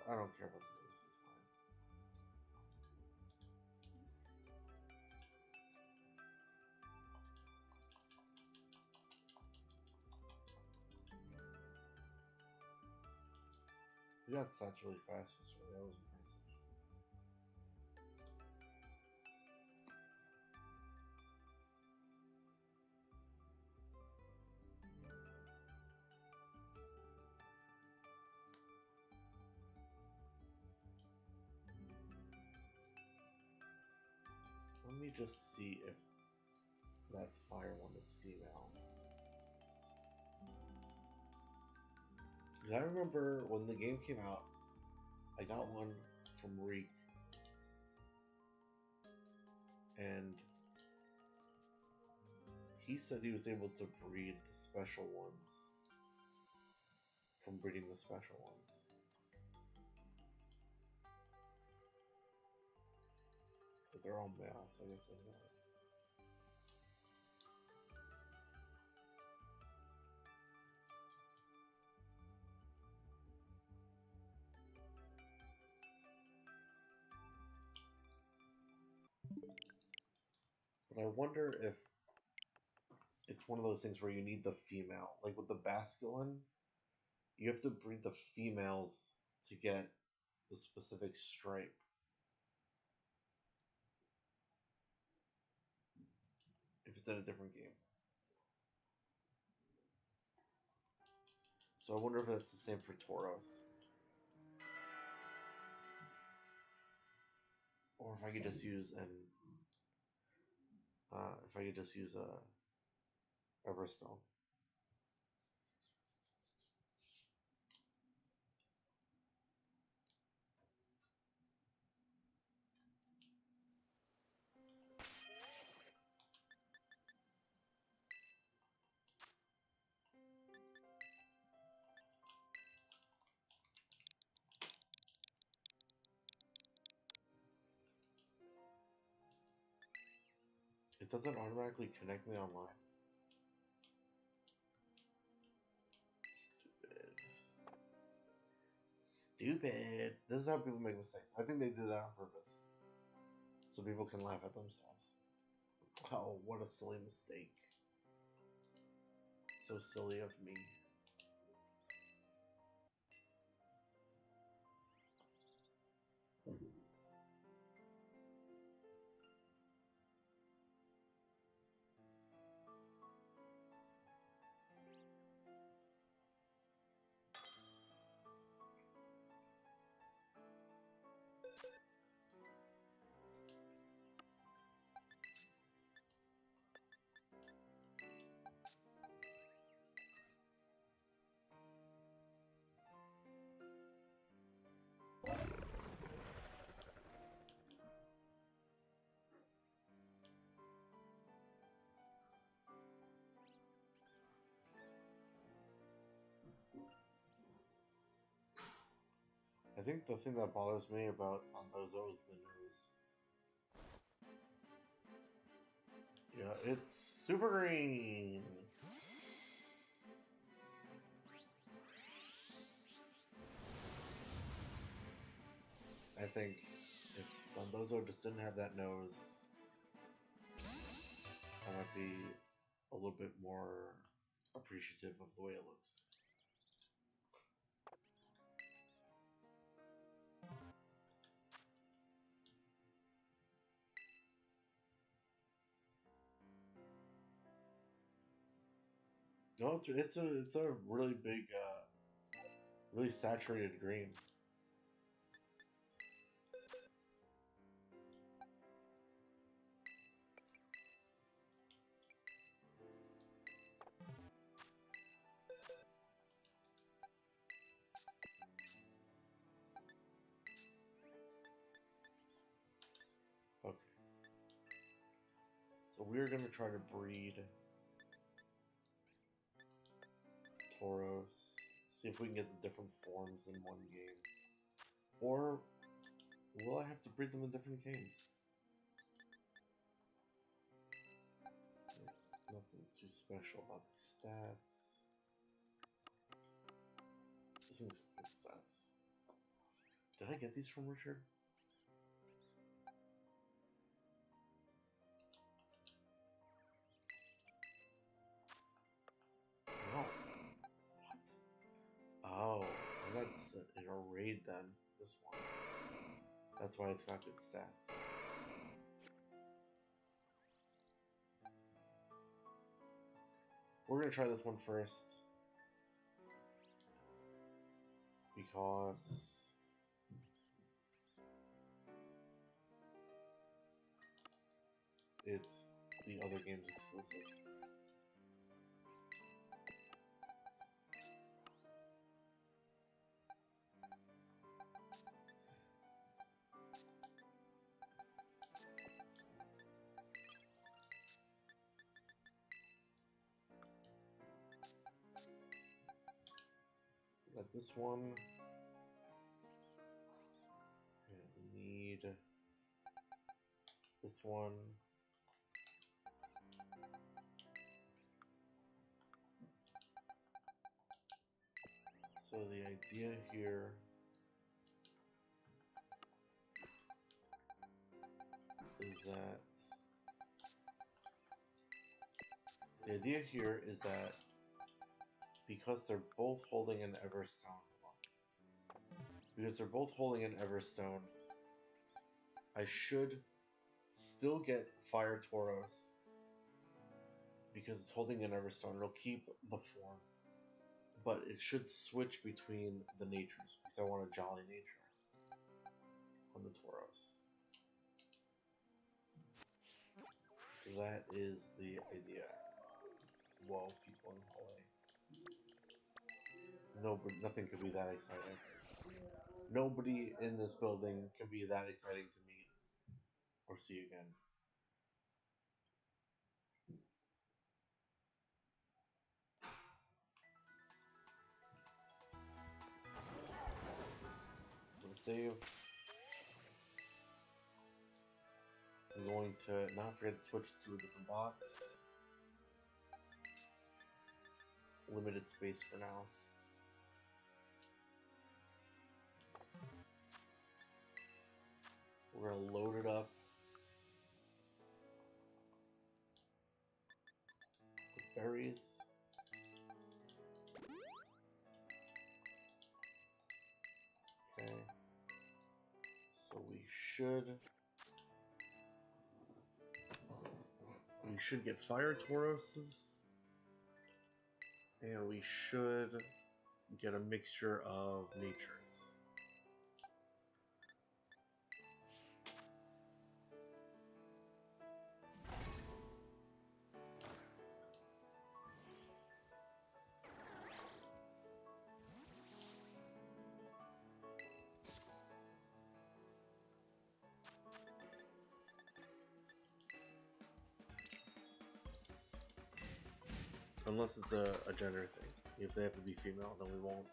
I don't care about the news. It's fine. We got stats really fast yesterday. That was impressive. Let me just see if that fire one is female. Because I remember when the game came out, I got one from Reek. And he said he was able to breed the special ones from breeding the special ones. But they're all male, so I guess that's not. But I wonder if it's one of those things where you need the female. Like with the Basculin, you have to breed the females to get the specific stripe. If it's in a different game. So I wonder if that's the same for Tauros. Or if I could just use Everstone. It doesn't automatically connect me online. Stupid. This is how people make mistakes. I think they did that on purpose. So people can laugh at themselves. Oh, what a silly mistake. So silly of me. I think the thing that bothers me about Pondozo is the news. Yeah, it's super green! I think if Dondozo just didn't have that nose, I might be a little bit more appreciative of the way it looks. No, it's a really big, really saturated green. So we're gonna try to breed Tauros. See if we can get the different forms in one game. Or will I have to breed them in different games? Nothing too special about these stats. This one's got good stats. Did I get these from Richard? No. What? Oh, I got this in a raid then. This one. That's why it's got good stats. We're gonna try this one first. Because it's the other game's exclusive. Got this one. And we need this one. So the idea here is that because they're both holding an Everstone, I should still get Fire Tauros because it's holding an Everstone. It'll keep the form, but it should switch between the natures because I want a Jolly nature on the Tauros. That is the idea. Whoa, people in the hallway. Nothing could be that exciting. Nobody in this building can be that exciting to meet or see again. I'm gonna save. I'm going to not forget to switch to a different box. Limited space for now. We're gonna load it up with berries. Okay. So we should get Fire Tauroses, and we should get a mixture of natures. Unless it's a gender thing. If they have to be female, then we won't.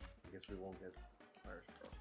I guess we won't get Fire Sprout.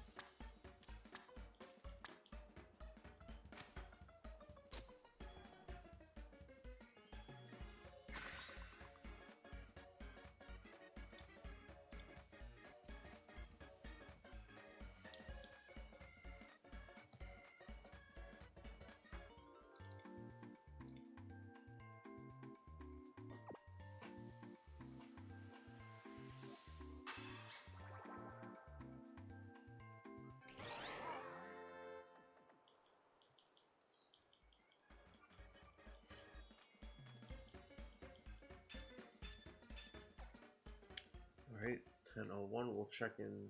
Alright, 10:01, we'll check in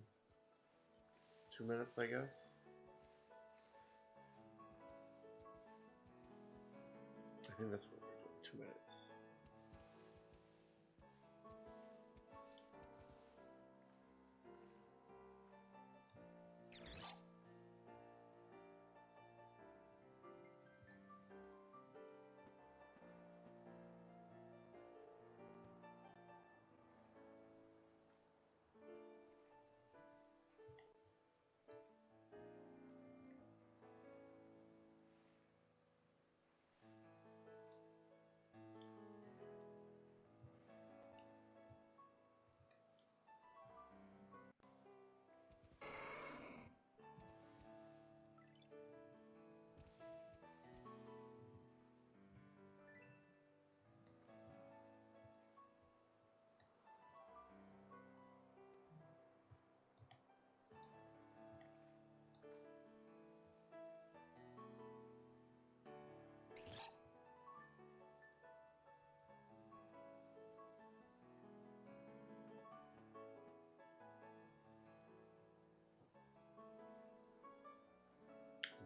2 minutes, I guess. I think that's what we're doing, 2 minutes.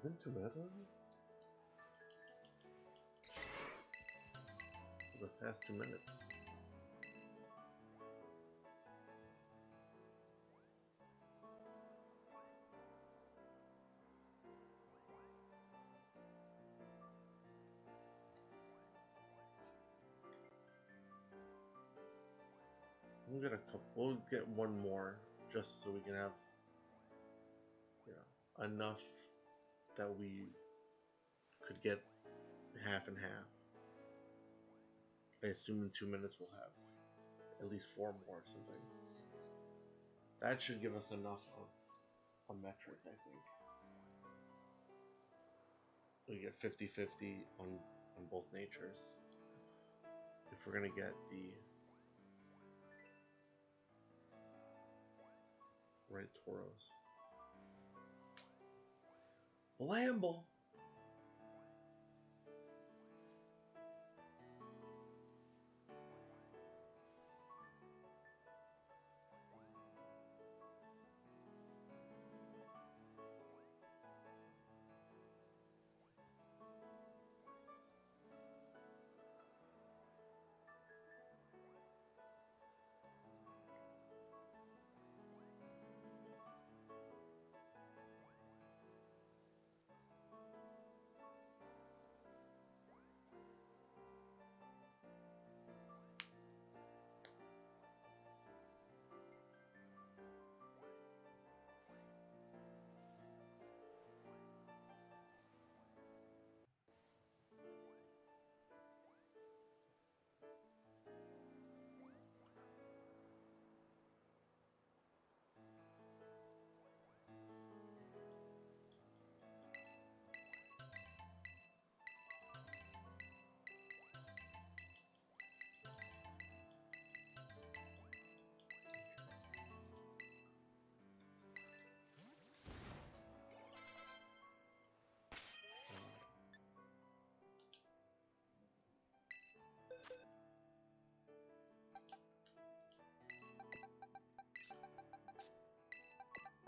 it been 2 minutes already? It was a fast 2 minutes. We'll get a couple. We'll get one more just so we can have, you know, enough that we could get half and half. I assume in 2 minutes we'll have at least 4 more or something. That should give us enough of a metric, I think. We get 50-50 on both natures. If we're gonna get the right Tauros. Blamble!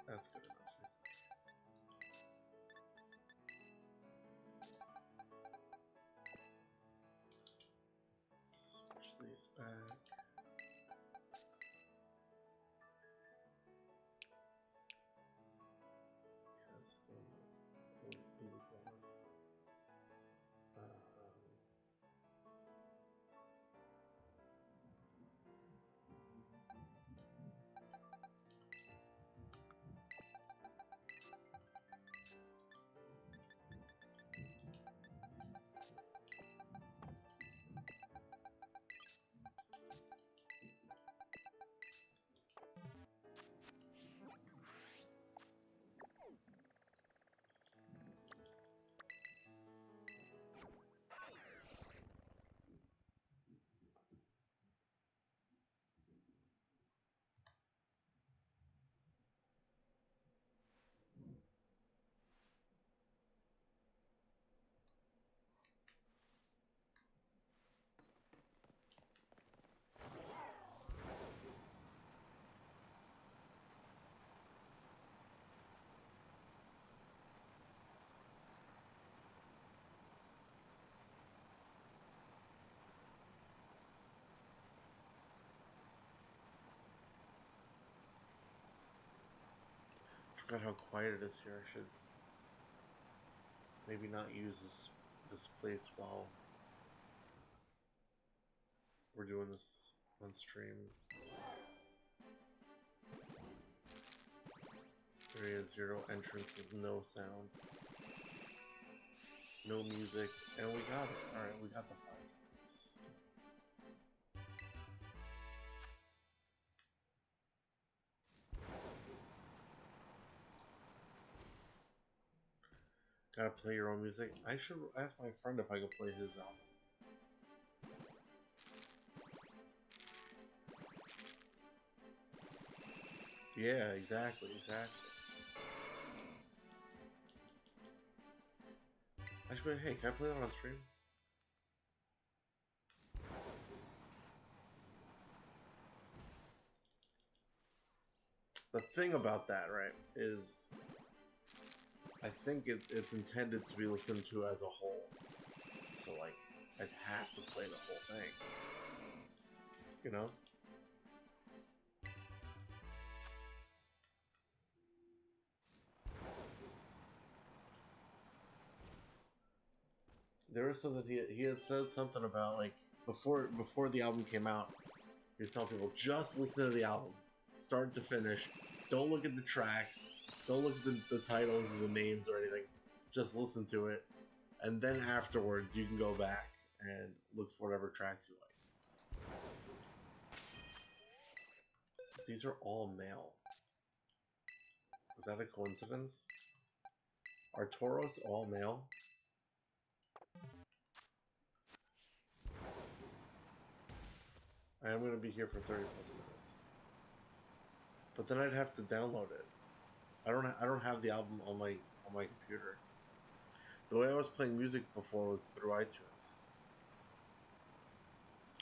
That's good enough, I think. Switch these back. That's the Vivillon. Forgot how quiet it is here. I should maybe not use this place while we're doing this on stream. Area 0 entrances, no sound, no music, and we got it. Alright, we got the 5 times. Gotta play your own music. I should ask my friend if I could play his album. Yeah, exactly. I should be like, hey, can I play that on stream? The thing about that, right, is I think it's intended to be listened to as a whole. So, like, I'd have to play the whole thing. You know? There was something he had said something about, like, before the album came out, he was telling people, just listen to the album. Start to finish. Don't look at the tracks. Don't look at the titles and the names or anything. Just listen to it. And then afterwards, you can go back and look for whatever tracks you like. These are all male. Is that a coincidence? Are Tauros all male? I am going to be here for 30 plus minutes. But then I'd have to download it. I don't have the album on my computer. The way I was playing music before was through iTunes.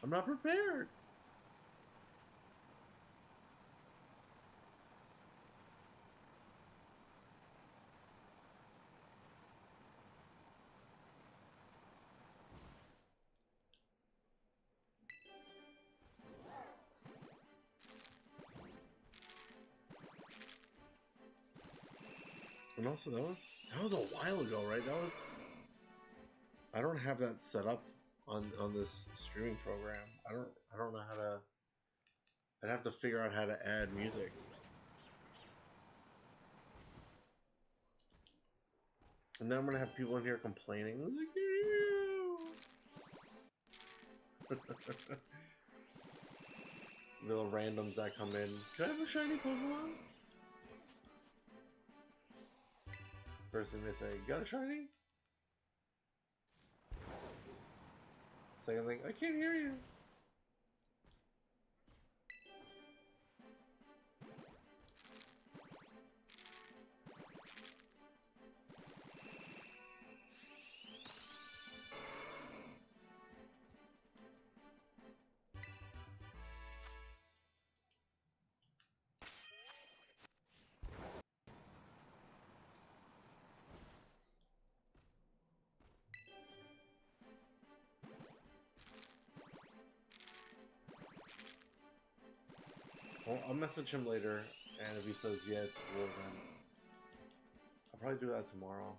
I'm not prepared. And also that was a while ago, right? I don't have that set up on this streaming program. I don't know how to. I'd have to figure out how to add music. And then I'm gonna have people in here complaining. Look at you! Little randoms that come in. Can I have a shiny Pokemon? First thing they say, got a shiny? Second thing, I can't hear you. Well, I'll message him later, and if he says yeah, it's cool, then I'll probably do that tomorrow.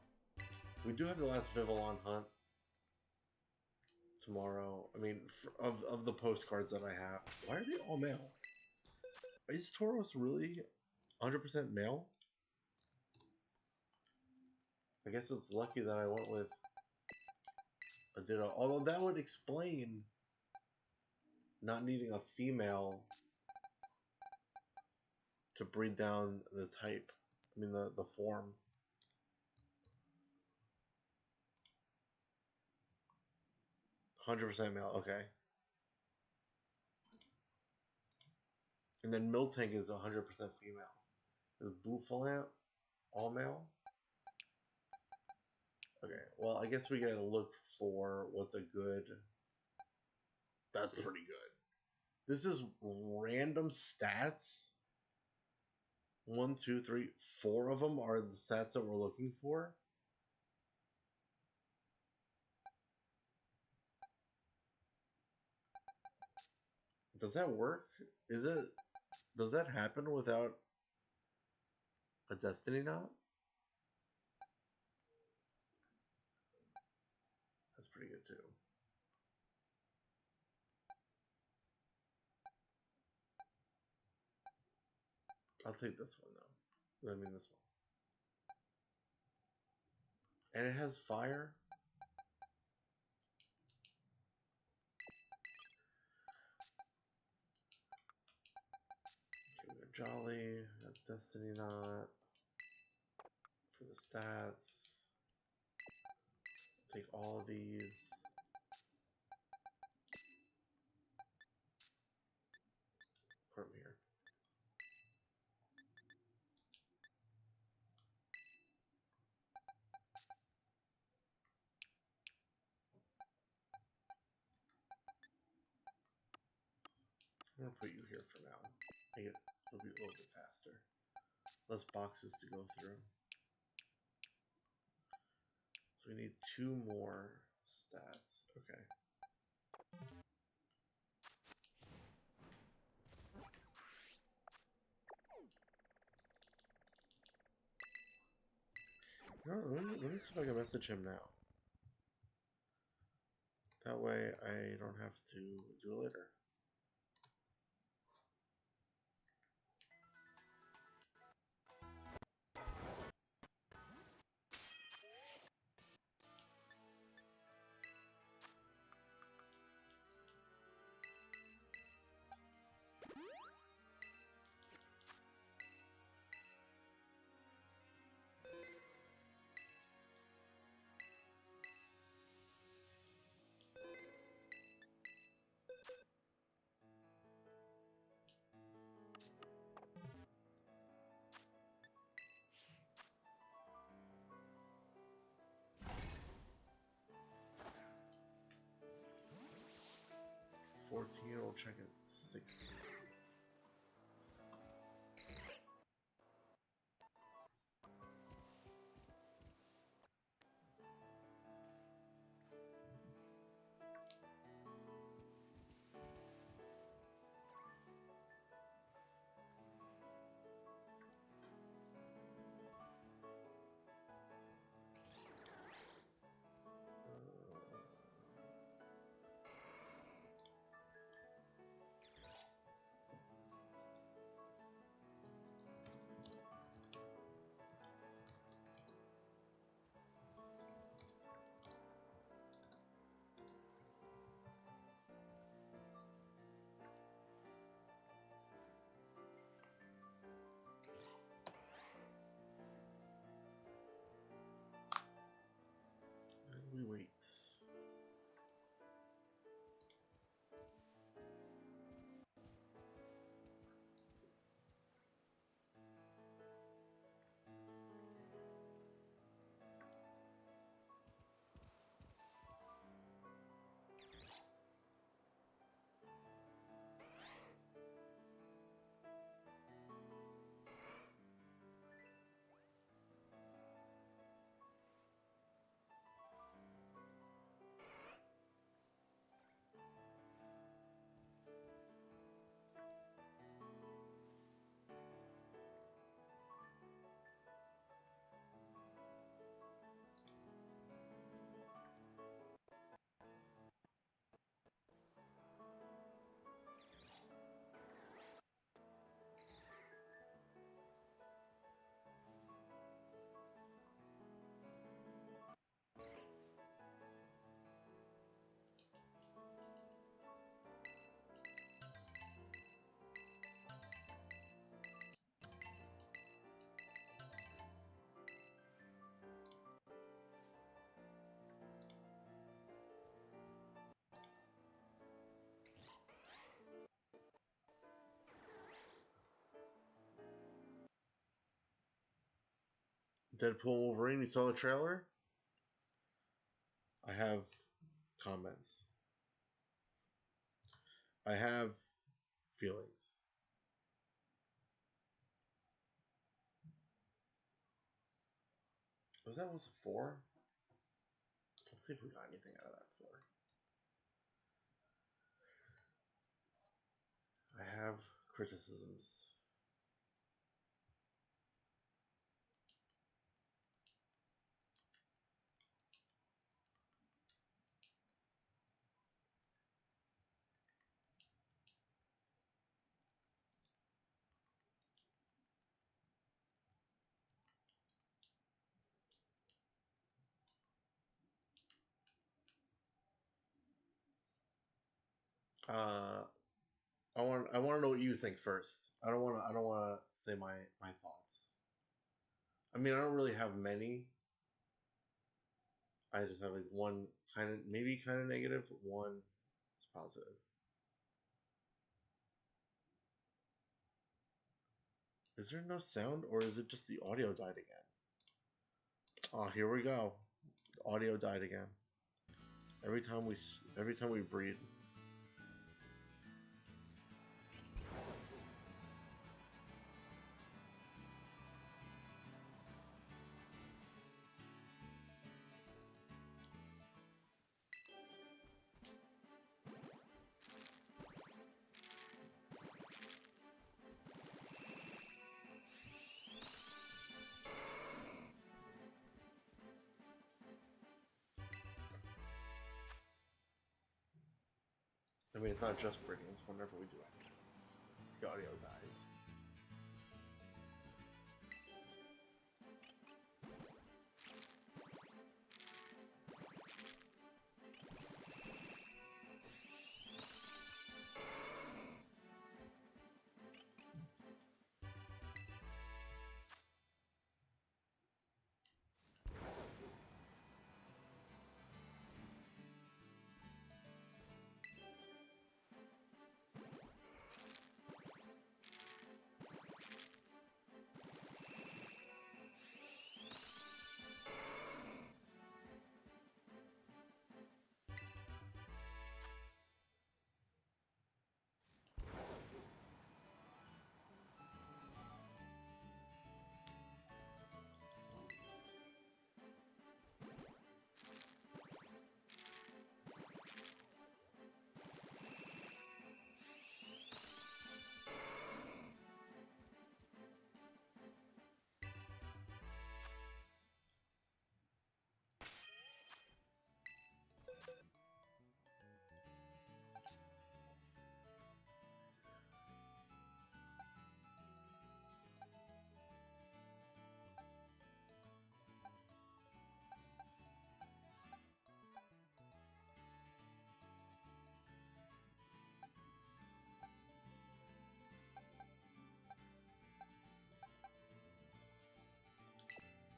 We do have the last Vivillon hunt tomorrow. I mean, of the postcards that I have. Why are they all male? Is Tauros really 100% male? I guess it's lucky that I went with a Ditto. Although that would explain not needing a female to breed down the type. I mean, the form. 100% male, okay. And then Miltank is 100% female. Is Bouffalant all male? Okay, well, I guess we gotta look for what's a good... That's pretty good. This is random stats. 1, 2, 3, 4 of them are the stats that we're looking for. Does that work? Does that happen without a Destiny knot? That's pretty good too. I'll take this one though. I mean this one. And it has fire? Okay, we got Jolly, we got Destiny knot. For the stats. Take all of these. Put them here. I'm gonna put you here for now. It'll be a little bit faster. Less boxes to go through. So we need 2 more stats. Okay. No, let me see if I can message him now. That way I don't have to do it later. We'll check at 16. We wait. Deadpool Wolverine, you saw the trailer? I have comments. I have feelings. Was that was a 4? Let's see if we got anything out of that 4. I have criticisms. I want to know what you think first. I don't want to say my thoughts. I mean, I don't really have many. I just have like one maybe kind of negative, one is positive. Is there no sound, or is it just the audio died again? Oh, here we go. Audio died again. Every time we breathe. it's not just Brittany, it's whenever we do it. The audio dies.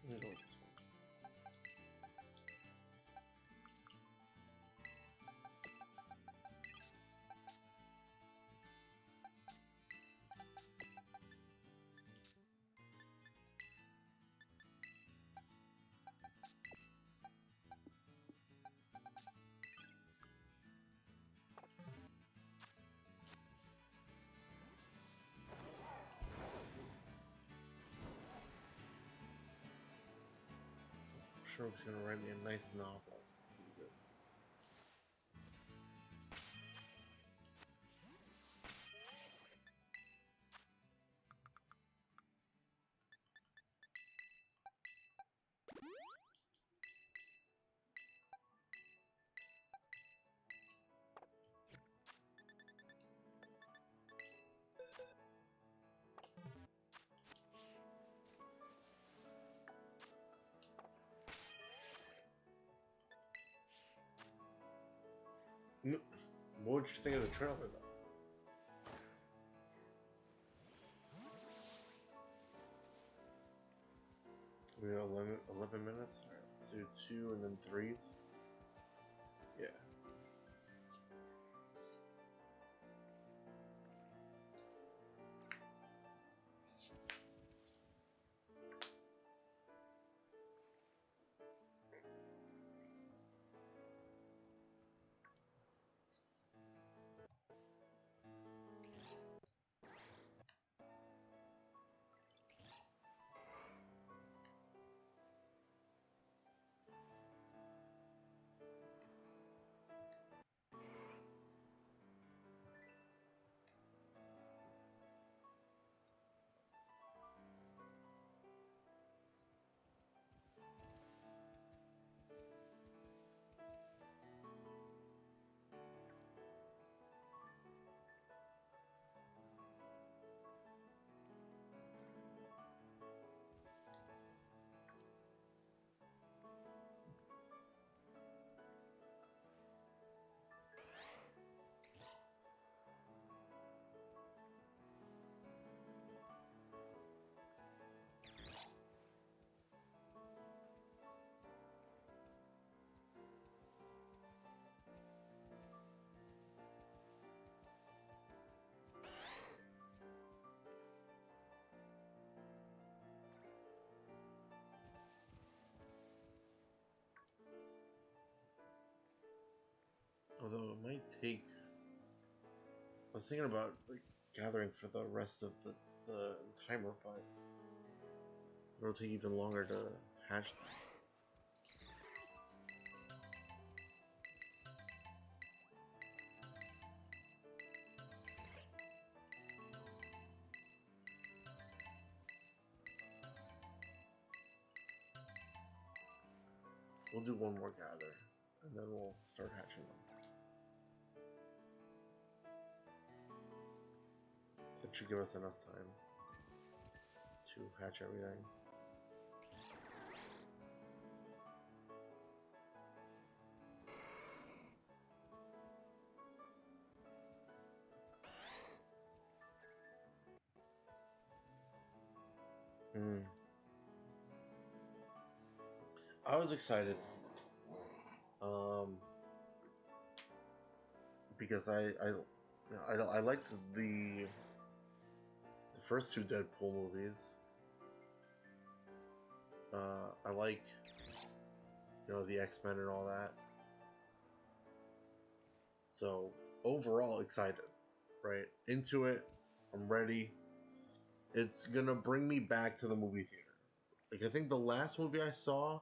I'm gonna go with this one. I'm sure he's gonna write me a nice novel. What did you think of the trailer, though? We got 11 minutes? Alright, let's do 2 and then 3s. Yeah. Although it might take... I was thinking about like gathering for the rest of the timer, but it'll take even longer to hatch them. We'll do one more gather, and then we'll start hatching them. should give us enough time to hatch everything. I was excited, because I liked the first two Deadpool movies. I like, the X-Men and all that. So overall excited, right? Into it. I'm ready. It's gonna bring me back to the movie theater. Like, I think the last movie I saw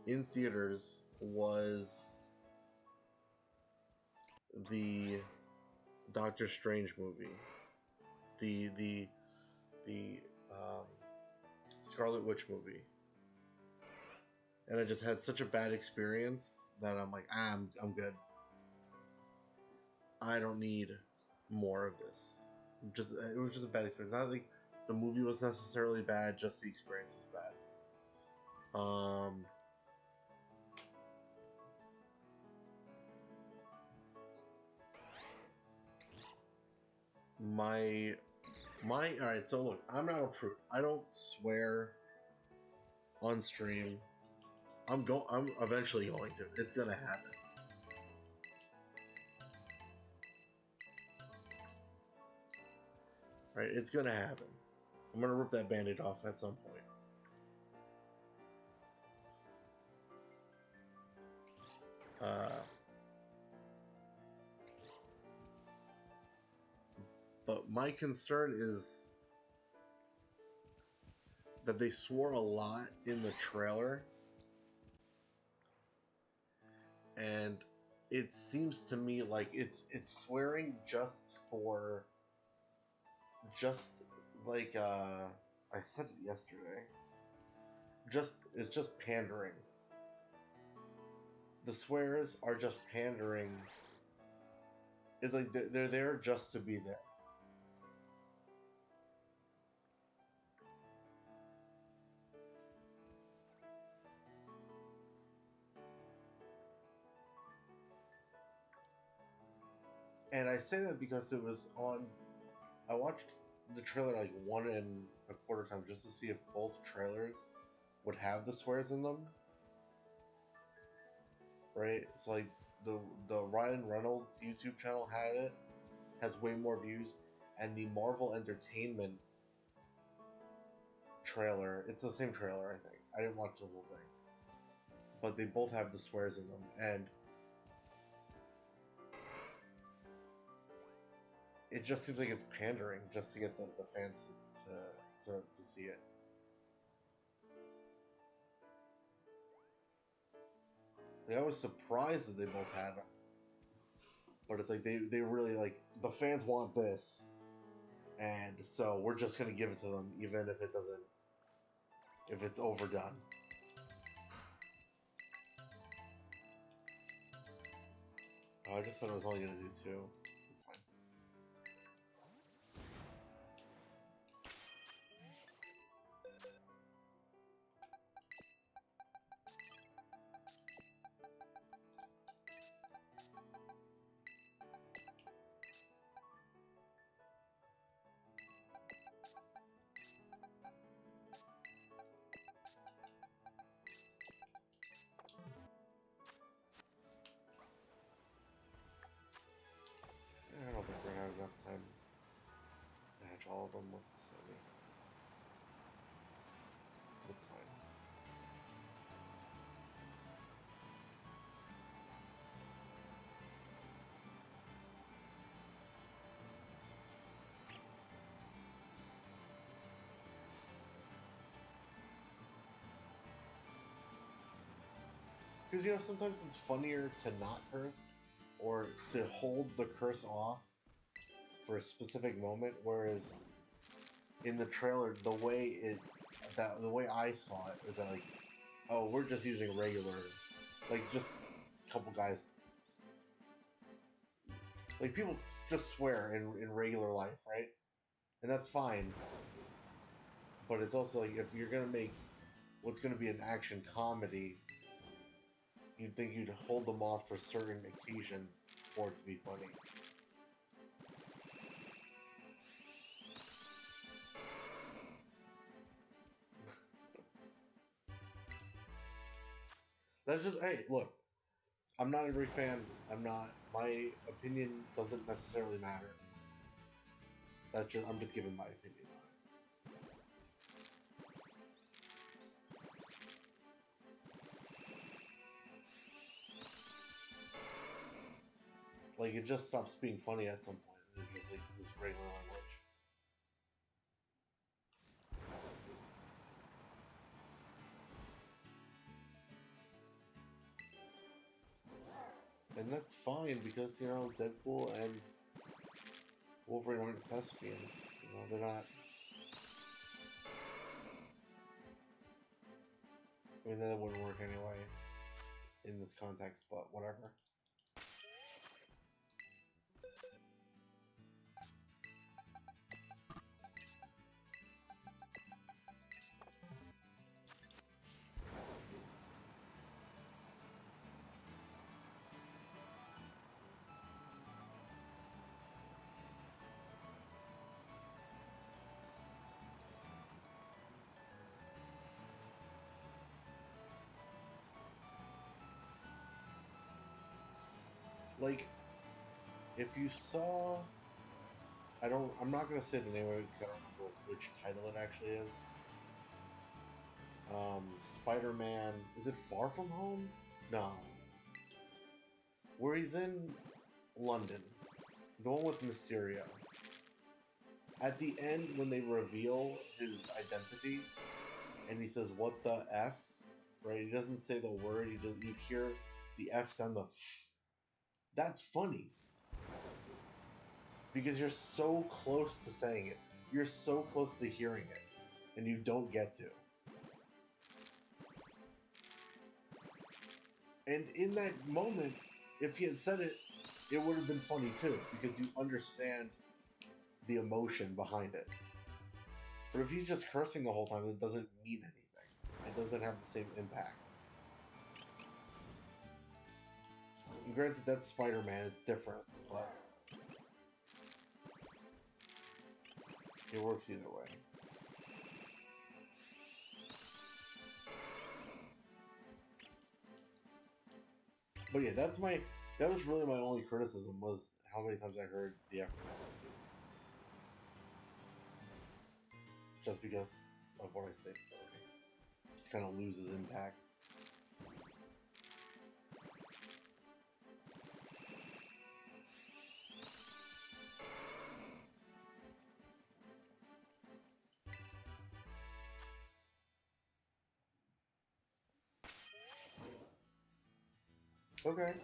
in theaters was the Doctor Strange movie, the Scarlet Witch movie, and I just had such a bad experience that I'm like, I'm good. I don't need more of this. It was just a bad experience. Not like the movie was necessarily bad, just the experience was bad. All right. So look, I'm not a prude. I don't swear on stream. I'm eventually going to. It's gonna happen. Right? It's gonna happen. I'm gonna rip that band-aid off at some point. But my concern is that they swore a lot in the trailer, and it seems to me like it's swearing just like I said it yesterday. It's just pandering. The swears are just pandering. It's like they're there just to be there. And I say that because it was on. I watched the trailer like 1.25 times just to see if both trailers would have the swears in them. Right? It's like the Ryan Reynolds YouTube channel has way more views, and the Marvel Entertainment trailer, it's the same trailer, I think. I didn't watch the whole thing. But they both have the swears in them, and it just seems like it's pandering just to get the fans to see it. Like, I was surprised that they both had them. But it's like they really, like, the fans want this, and so we're just gonna give it to them even if it doesn't, if it's overdone. Oh, I just thought I was only gonna do 2. It's fine. I don't think we're gonna have enough time to hatch all of them with the Sony. That's fine. Because, sometimes it's funnier to not curse, or to hold the curse off for a specific moment, whereas in the trailer, the way I saw it is that, like, oh, we're just using regular, like, just a couple guys, like, people just swear in regular life, right? and that's fine. But it's also like if you're gonna make what's gonna be an action comedy, you'd think you'd hold them off for certain occasions for it to be funny. That's just hey, look. I'm not every fan. I'm not. My opinion doesn't necessarily matter. That's just. I'm just giving my opinion on it. Like it just stops being funny at some point. It's just like this regular language. And that's fine because you know Deadpool and Wolverine aren't thespians. You know they're not. I mean that wouldn't work anyway in this context, but whatever. Like if you saw, I don't. I'm not gonna say the name of it because I don't remember which title it actually is. Spider-Man. Is it Far From Home? No. Where he's in London. The one with Mysterio. At the end, when they reveal his identity, and he says, "What the F?" Right? He doesn't say the word. You hear the F sound, the F. That's funny. Because you're so close to saying it. You're so close to hearing it. And you don't get to. And in that moment, if he had said it, it would have been funny too, because you understand the emotion behind it. But if he's just cursing the whole time, it doesn't mean anything. It doesn't have the same impact. And granted, that's Spider-Man, it's different, but it works either way. But yeah, that was really my only criticism, was how many times I heard the F word. Just because of what I stated already. Just kind of loses impact. Okay.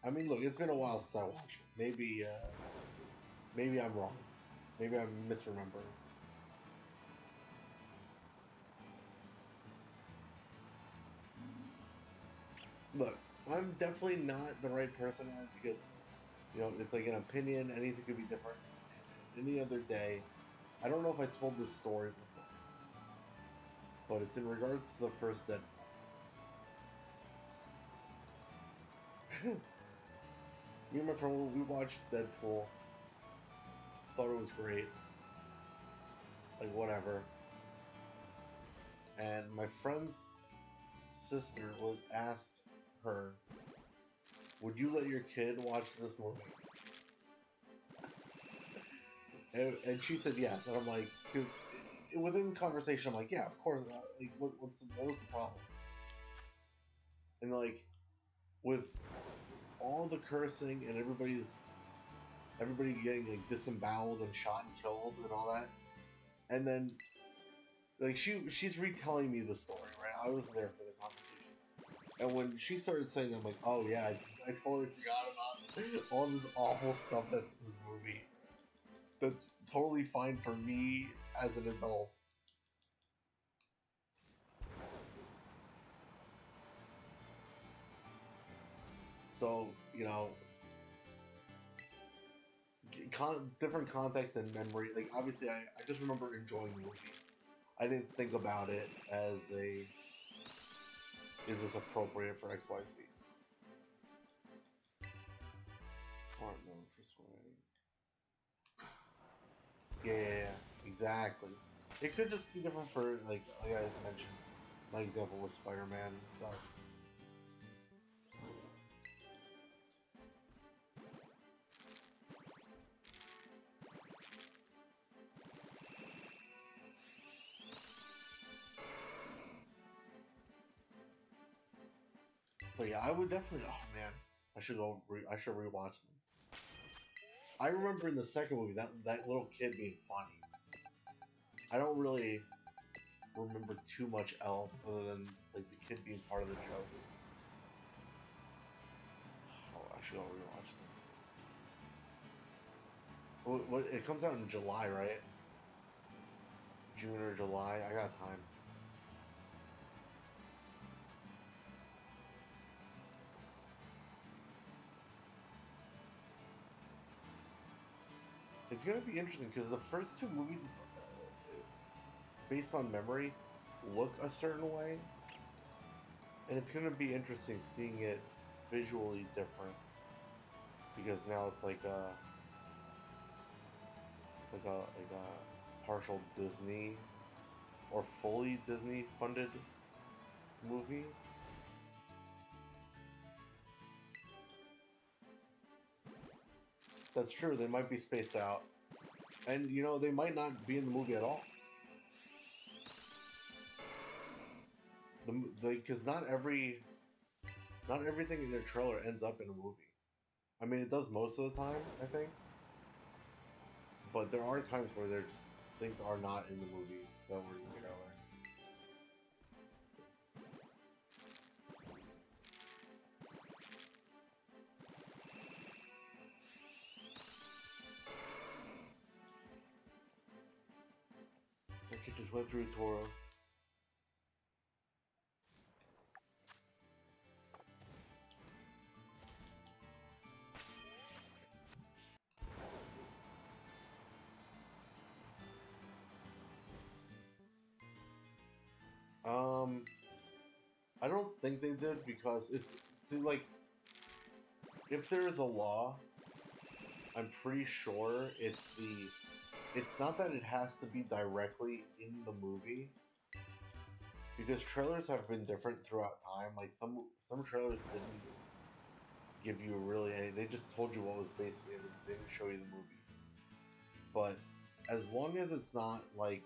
I mean, look, it's been a while since I watched it. Maybe I'm wrong. Maybe I'm misremembering. Look, I'm definitely not the right person now because, you know, it's like an opinion. Anything could be different. Any other day, I don't know if I told this story before, but it's in regards to the first Deadpool. Me and my friend, we watched Deadpool. Thought it was great. Like, whatever. And my friend's sister was asked her, "Would you let your kid watch this movie?" And she said yes. And I'm like, because within the conversation, I'm like, yeah, of course. Like, what was the problem? And like, with all the cursing and everybody getting like disemboweled and shot and killed and all that, and then like she's retelling me the story, right? I was there for the conversation, and when she started saying that, I'm like, oh yeah, I totally forgot about all this awful stuff that's in this movie. That's totally fine for me as an adult. So you know, different context and memory. Like obviously, I just remember enjoying the movie. I didn't think about it as a is this appropriate for XYZ? Aren't known for swearing. Yeah, exactly. It could just be different for like I mentioned. My example was Spider-Man and stuff. But yeah, I would definitely. Oh man, I should go. I should rewatch them. I remember in the second movie that little kid being funny. I don't really remember too much else other than like the kid being part of the joke. Oh, I should go rewatch them. What? It comes out in July, right? June or July. I got time. It's gonna be interesting because the first two movies, based on memory, look a certain way, and it's gonna be interesting seeing it visually different because now it's like a partial Disney or fully Disney funded movie. That's true. They might be spaced out, and you know they might not be in the movie at all. Because not everything in their trailer ends up in a movie. I mean, it does most of the time, I think, but there are times where there's things are not in the movie that were in the trailer. That kid just went through Toro. Um, I don't think they did because it's see like if there is a law, I'm pretty sure it's not that it has to be directly in the movie because trailers have been different throughout time. Like some trailers didn't give you really any, they just told you what was basically in they didn't show you the movie. But as long as it's not like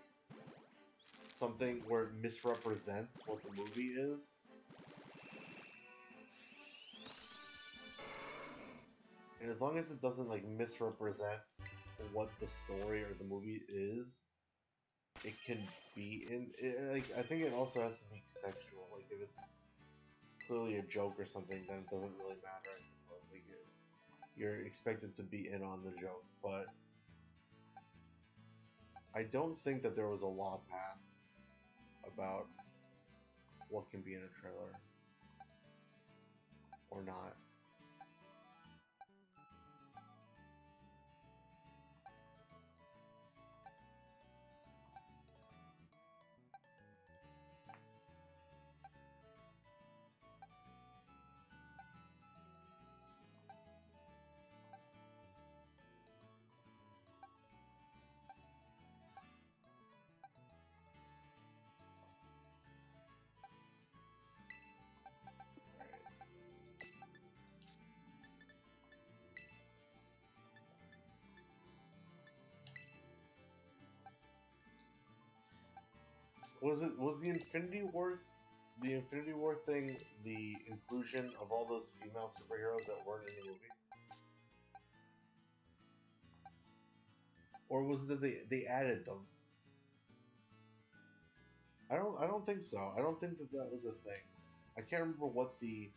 something where it misrepresents what the movie is, and as long as it doesn't like misrepresent what the story or the movie is, it can be in. Like I think it also has to be contextual. Like if it's clearly a joke or something, then it doesn't really matter. I suppose like you're expected to be in on the joke, but I don't think that there was a law passed about what can be in a trailer or not. Was the Infinity War thing the inclusion of all those female superheroes that weren't in the movie? Or was it that they added them? I don't think so. I don't think that that was a thing. I can't remember what the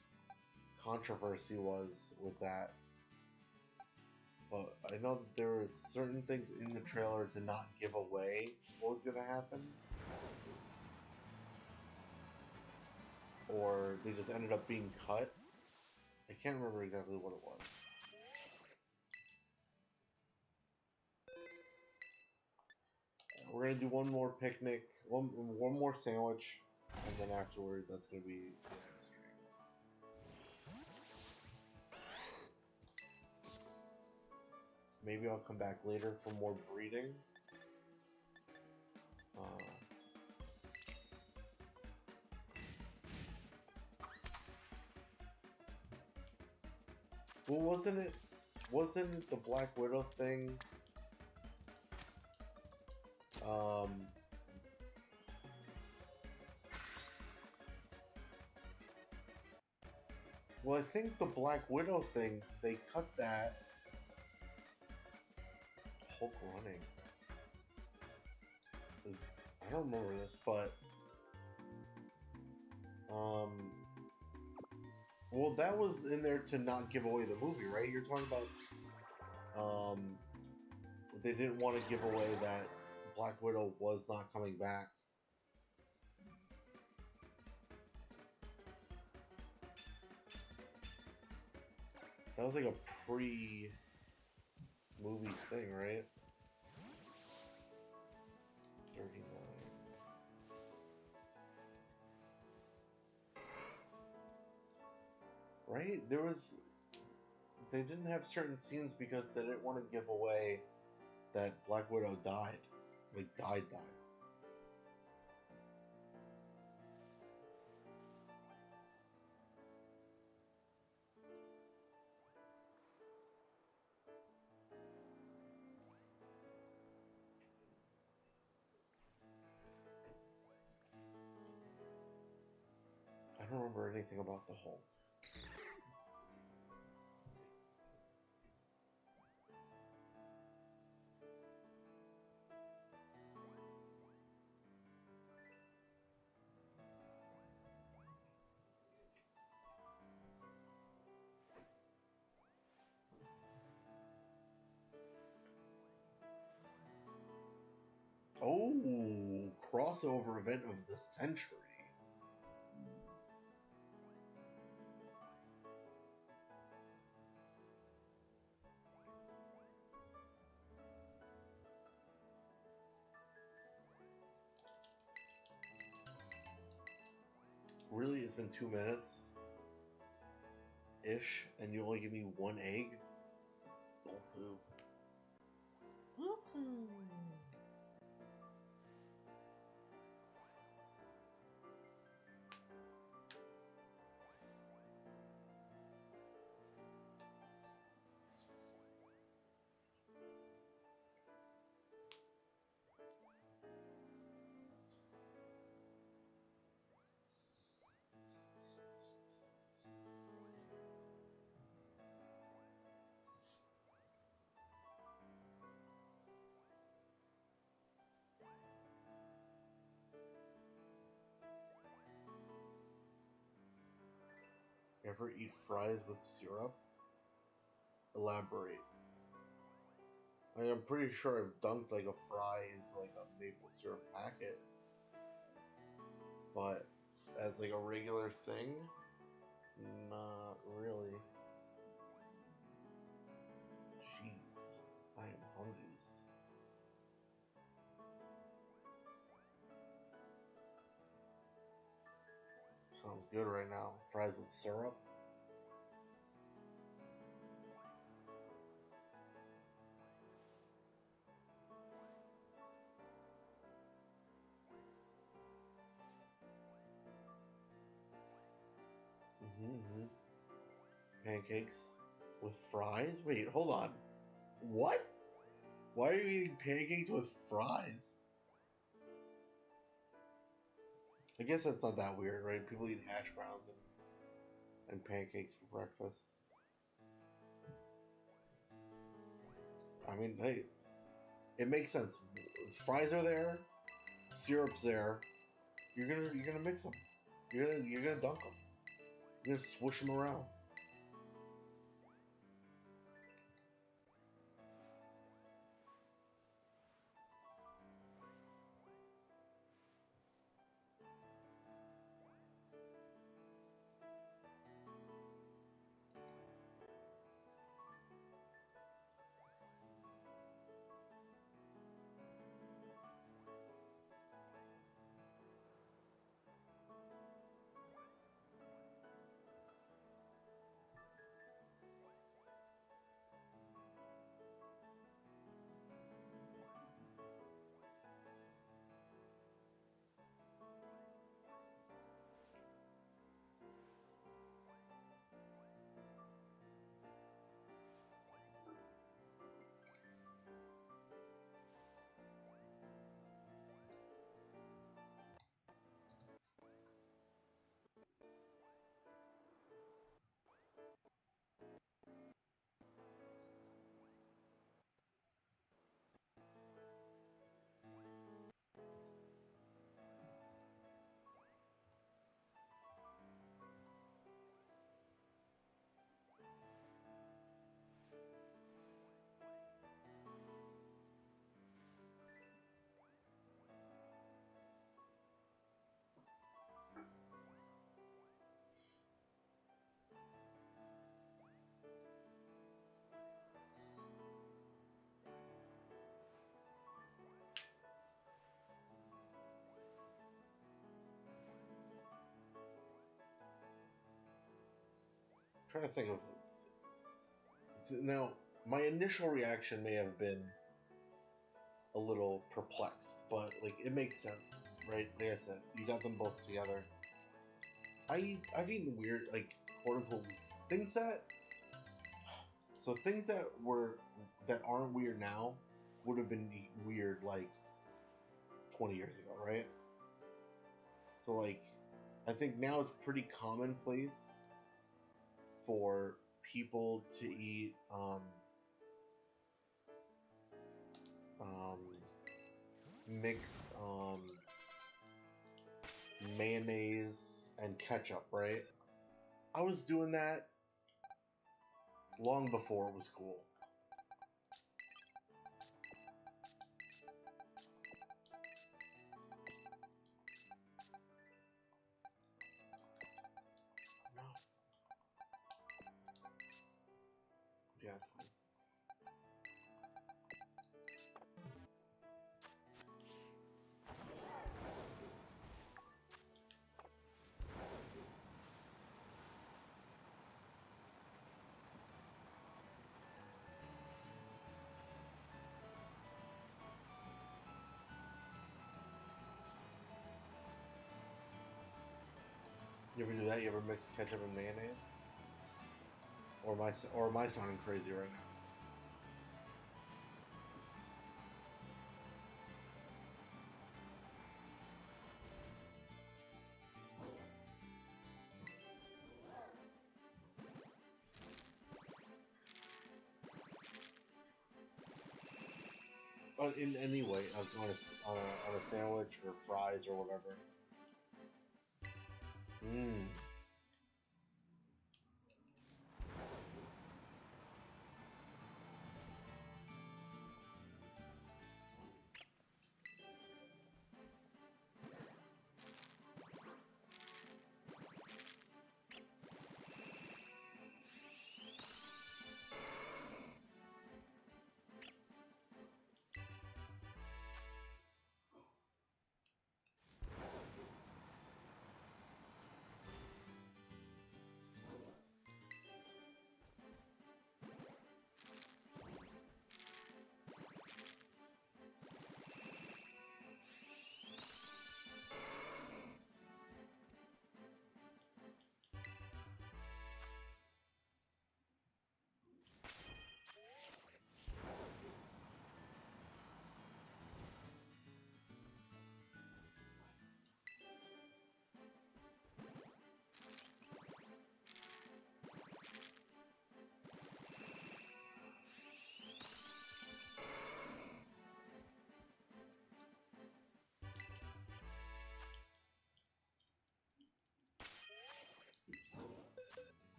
controversy was with that, but I know that there were certain things in the trailer to not give away what was going to happen, or they just ended up being cut. I can't remember exactly what it was. We're gonna do one more picnic, one more sandwich, and then afterward, that's gonna be the end of the stream. Maybe I'll come back later for more breeding. Well, wasn't it the Black Widow thing? Well, I think the Black Widow thing, they cut that. Hulk running. I don't remember this, but well, that was in there to not give away the movie, right? You're talking about they didn't want to give away that Black Widow was not coming back. That was like a pre-movie thing, right? 39. Right? They didn't have certain scenes because they didn't want to give away that Black Widow died. Like, died. I don't remember anything about the Hulk. Oh, crossover event of the century. Really? It's been 2 minutes? Ish, and you only give me one egg? It's bullpoo. Bullpoo. Ever eat fries with syrup? Elaborate. I'm pretty sure I've dunked like a fry into like a maple syrup packet, but as like a regular thing, not really. Jeez, I am hungry. Sounds good right now. Fries with syrup. Mm-hmm. Pancakes with fries? Wait, hold on. What? Why are you eating pancakes with fries? I guess that's not that weird, right? People eat hash browns and pancakes for breakfast. I mean, hey, it makes sense. Fries are there, syrup's there. You're gonna mix them. You're gonna dunk them. You're gonna swoosh them around. trying to think of now. My initial reaction may have been a little perplexed, but like it makes sense, right? Like I said, you got them both together. I've eaten weird, like quote unquote things that things that aren't weird now would have been weird like 20 years ago, right? So like I think now it's pretty commonplace for people to eat um, mix mayonnaise and ketchup, right? I was doing that long before it was cool. No. Yeah, that's fine. You ever do that? You ever mix ketchup and mayonnaise? Or am I sounding crazy right now? In any way, on a sandwich or fries or whatever. Mmm.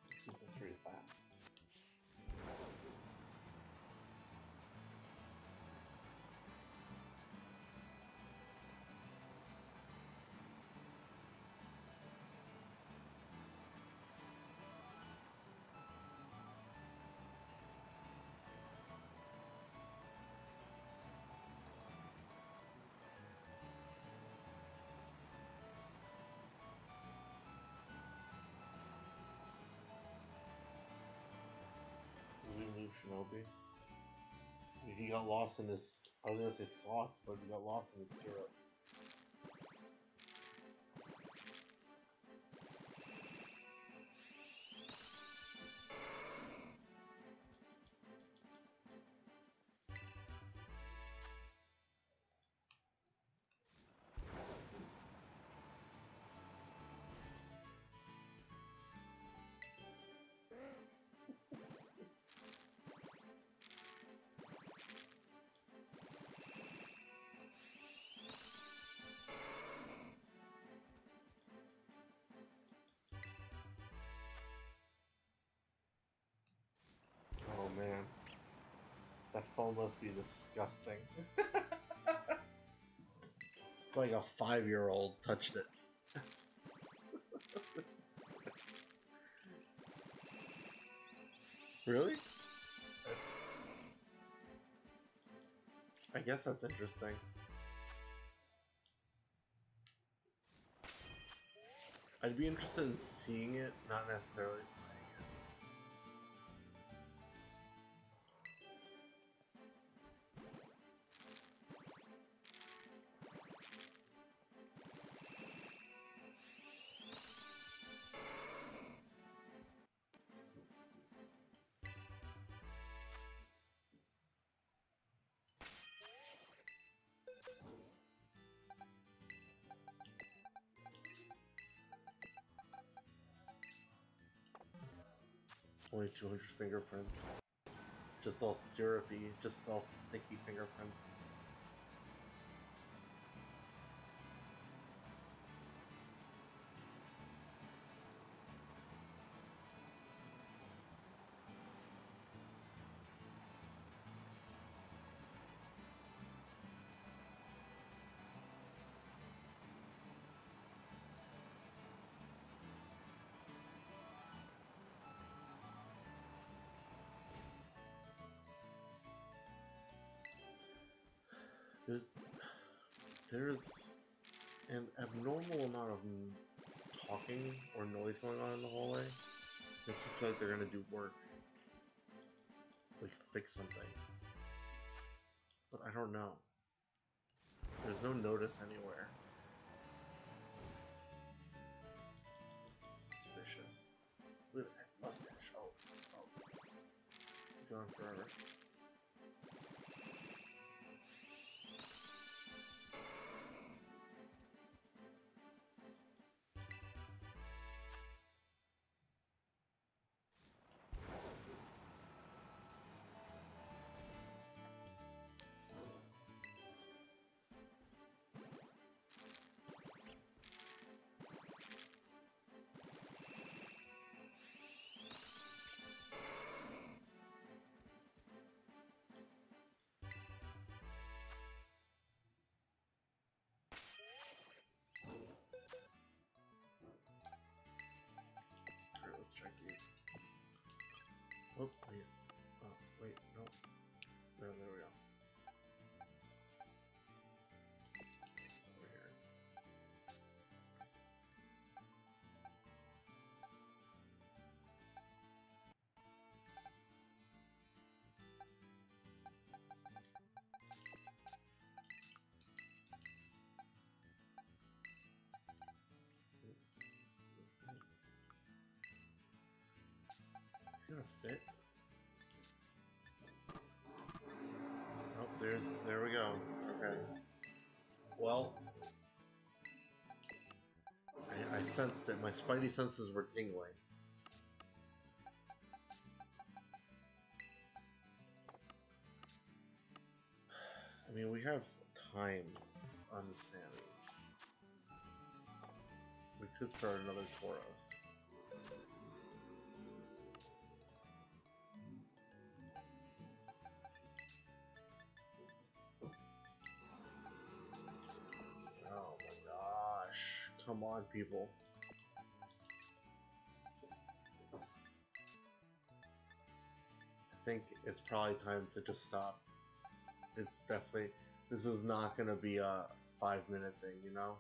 Let's do the three last. Did we lose Shinobi? He got lost in this. I was gonna say sauce, but he got lost in the syrup. Oh man, that phone must be disgusting. Like a 5-year-old touched it. Really? That's. I guess that's interesting. I'd be interested in seeing it, not necessarily playing it. Only 200 fingerprints. Just all syrupy, just all sticky fingerprints. There's an abnormal amount of talking or noise going on in the hallway. Makes me feel like they're gonna do work, like fix something, but I don't know. There's no notice anywhere. Suspicious. Look at his mustache. Oh. He's gone forever. Alright, let's check these. Oh, wait. Oh, wait, no. No, there we go. It's over here. It's gonna fit. Oh, there we go. Okay. Well, I sensed it. My spidey senses were tingling. I mean, we have time on the Sammy. We could start another Tauros. Oh my gosh. Come on, people. I think it's probably time to just stop. It's definitely... This is not going to be a 5-minute thing, you know?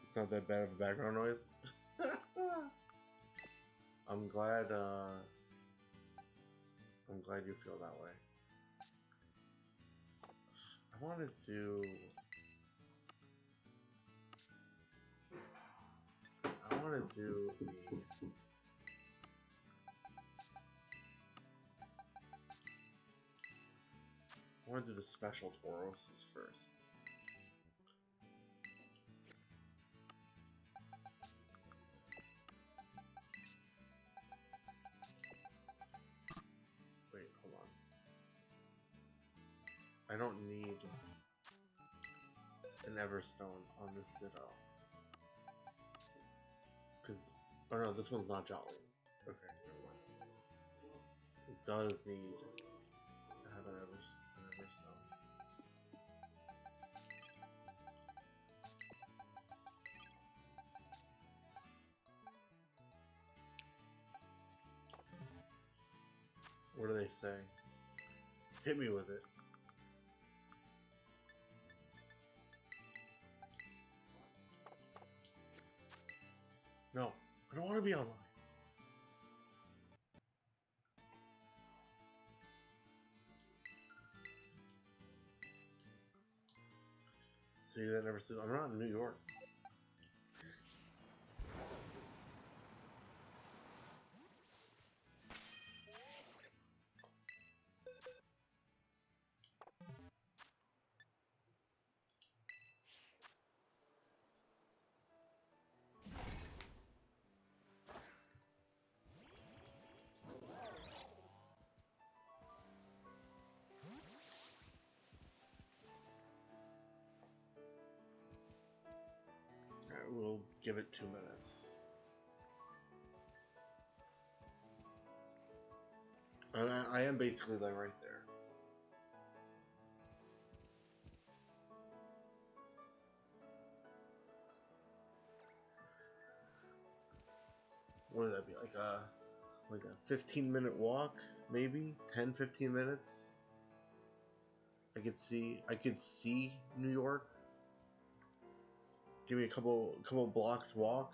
It's not that bad of a background noise. I'm glad you feel that way. I wanted to do the... I want to do the special Tauroses first. Wait, hold on. I don't need an Everstone on this Ditto. Because... Oh no, this one's not Jolly. Okay, never mind. It does need to have an Everstone. What do they say? Hit me with it. I don't want to be online. See, that never said. I'm not in New York. Alright, we'll give it 2 minutes. And I am basically like right there. What would that be, like a 15-minute walk, maybe 10-15 minutes? I could see New York. Give me a couple blocks walk.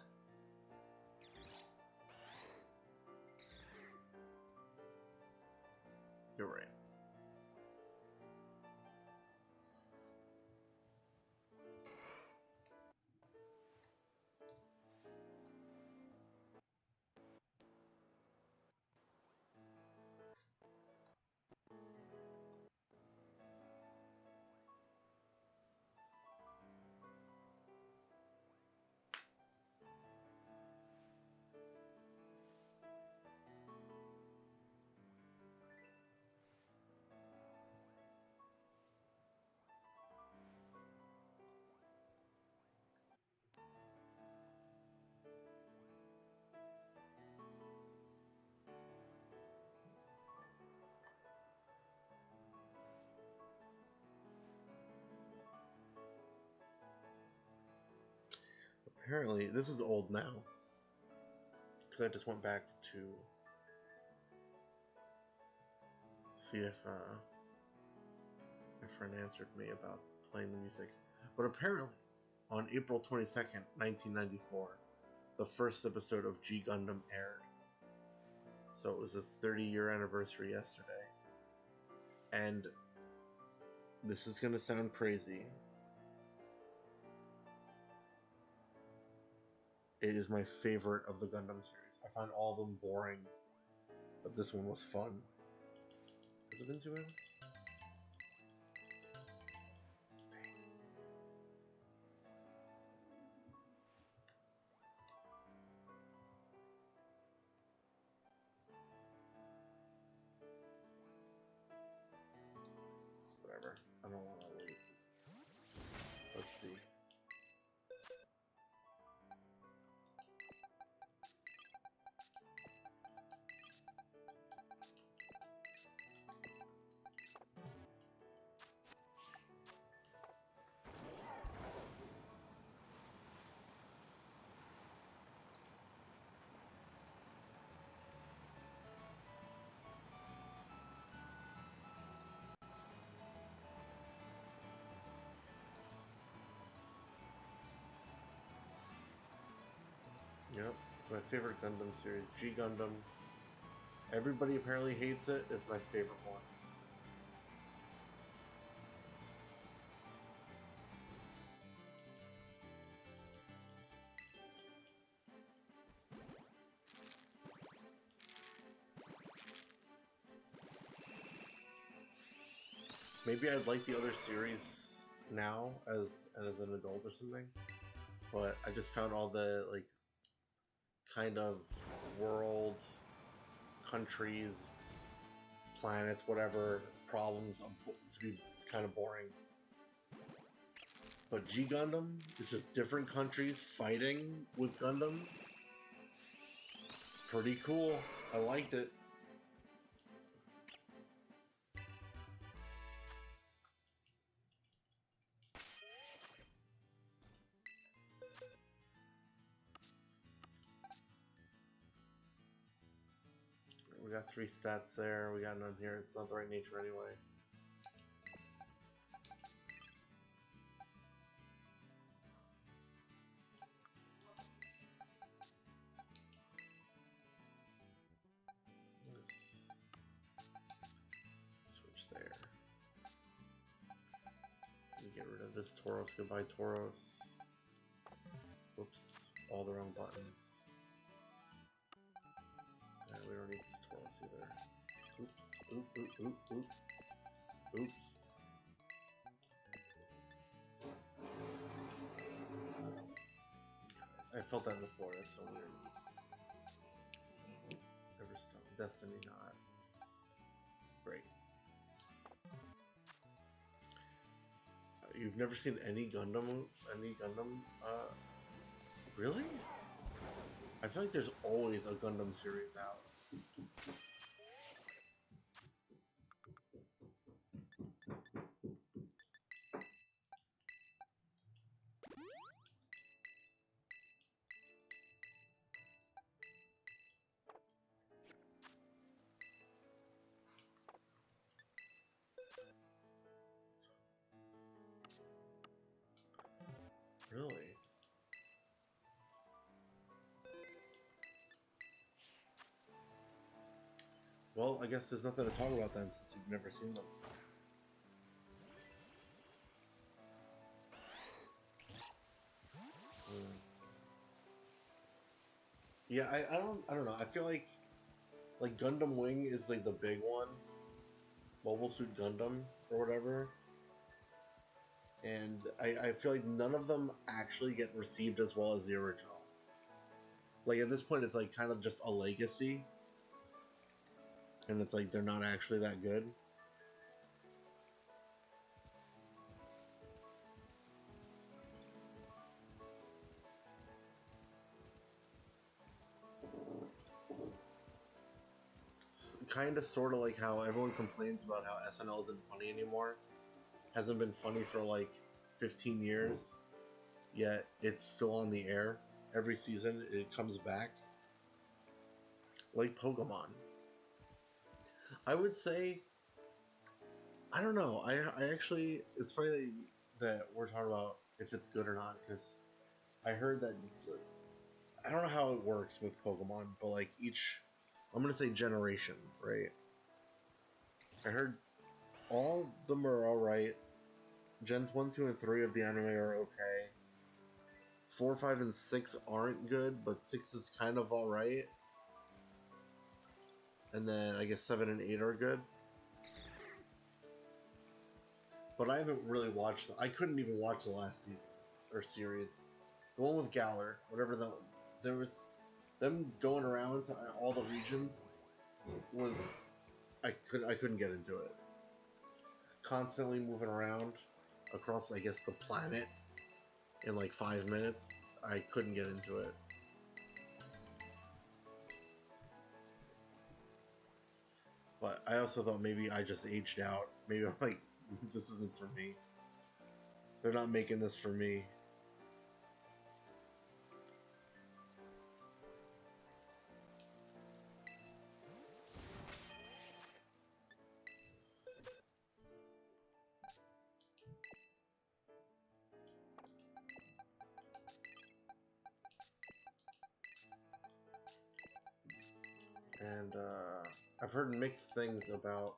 You're right. Apparently, this is old now. Because I just went back to see if my friend answered me about playing the music. But apparently, on April 22nd, 1994, the first episode of G Gundam aired. So it was its 30-year anniversary yesterday. And this is going to sound crazy. It is my favorite of the Gundam series. I find all of them boring, but this one was fun. Has it been 2 minutes? Whatever. I don't want to wait. Let's see. Yep, it's my favorite Gundam series. G Gundam. Everybody apparently hates it. It's my favorite one. Maybe I'd like the other series now as an adult or something. But I just found all the like kind of world, countries, planets, whatever problems to be kind of boring. But G Gundam is just different countries fighting with Gundams. Pretty cool. I liked it. We got 3 stats there. We got none here. It's not the right nature anyway. rid of this Tauros. Goodbye, Tauros. Oops, all the wrong buttons. Alright, we don't need this Tauros either. Oops, oop, oop, oop, oop. Oops. I felt that in the floor, that's so weird. Everstone, Destiny not. Great. You've never seen any Gundam, really? I feel like there's always a Gundam series out. Really? Well, I guess there's nothing to talk about then, since you've never seen them. Yeah, I don't know. I feel like Gundam Wing is like the big one, Mobile Suit Gundam or whatever, and I feel like none of them actually get received as well as the original. Like at this point, it's like kind of just a legacy, and it's like they're not actually that good. Kind of, sort of like how everyone complains about how SNL isn't funny anymore. Hasn't been funny for like 15 years, yet it's still on the air. Every season it comes back. Like Pokemon. I would say, I don't know. I actually, it's funny that we're talking about if it's good or not, because I heard that, I don't know how it works with Pokemon, but like each, I'm going to say generation, right? I heard all of them are alright. Gens 1, 2, and 3 of the anime are okay. 4, 5, and 6 aren't good, but 6 is kind of alright. And then I guess 7 and 8 are good. But I haven't really watched I couldn't even watch the last season or series. The one with Galar, whatever there was them going around to all the regions was I couldn't get into it. Constantly moving around across, I guess, the planet in like 5 minutes. I couldn't get into it. But I also thought maybe I just aged out. Maybe I'm like, this isn't for me. They're not making this for me. And I've heard mixed things about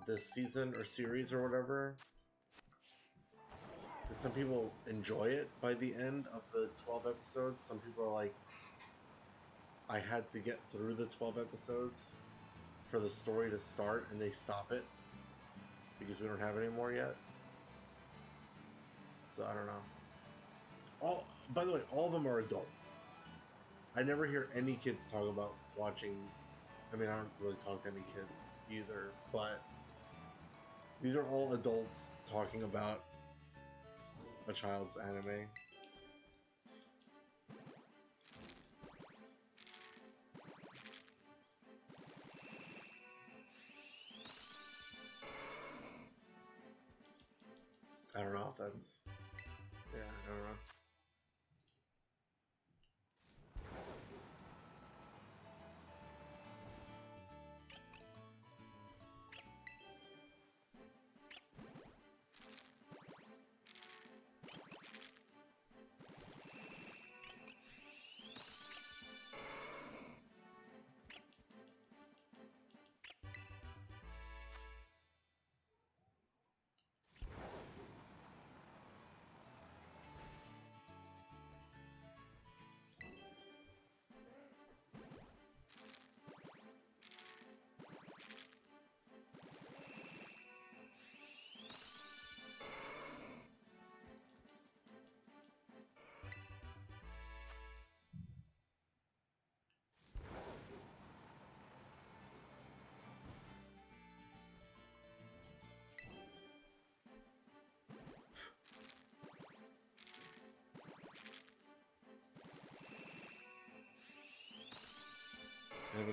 this season or series or whatever. Because some people enjoy it by the end of the 12 episodes. Some people are like, I had to get through the 12 episodes for the story to start, and they stop it because we don't have any more yet. So I don't know. By the way, all of them are adults. I never hear any kids talk about watching. I mean, I don't really talk to any kids either, but these are all adults talking about a child's anime. I don't know if that's... Yeah, I don't know.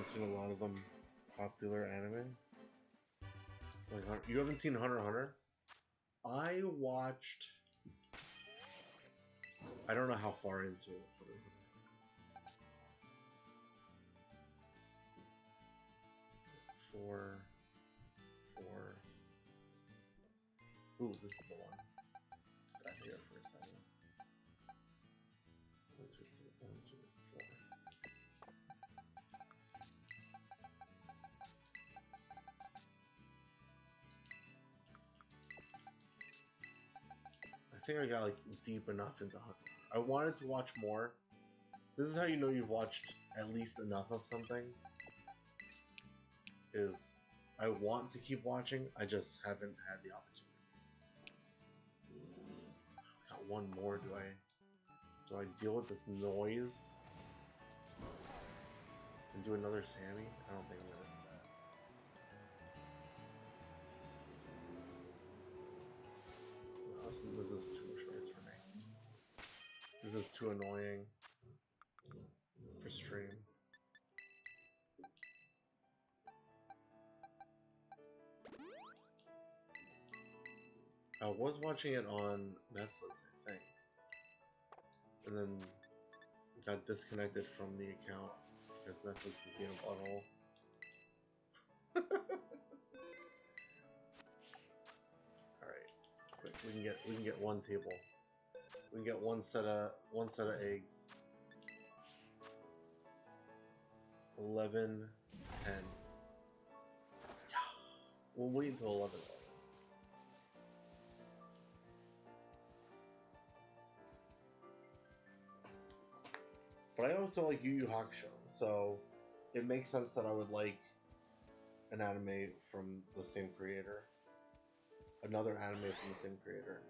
haven't seen a lot of them popular anime. Like, you haven't seen Hunter x Hunter? I watched... I don't know how far into it. Four. Ooh, this is the one. Got here for a second. 1, 2, 3, 1, 2, 4. I think I got like deep enough into Hunter. I wanted to watch more. This is how you know you've watched at least enough of something. Is I want to keep watching, I just haven't had the opportunity. Got one more, do I deal with this noise and do another Sammy? I don't think I'm gonna do that. No, this is too much noise for me. This is too annoying for stream. I was watching it on Netflix, I think, and then got disconnected from the account because Netflix is being a butthole. All right, quick, we can get one table. We can get one set of eggs. 11, 10. We'll wait until 11. But I also like Yu Yu Hakusho, so it makes sense that I would like an anime from the same creator. Another anime from the same creator.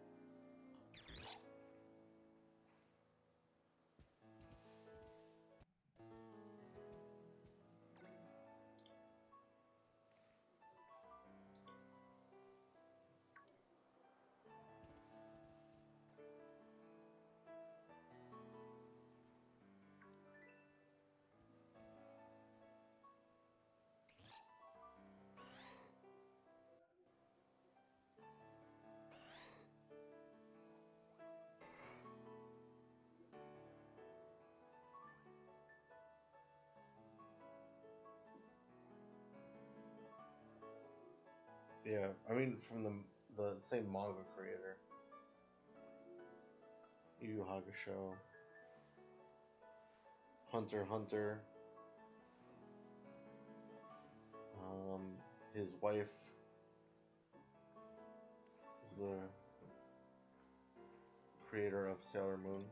Yeah, I mean from the same manga creator. Yu Yu Hakusho, Hunter x Hunter. His wife is the creator of Sailor Moon.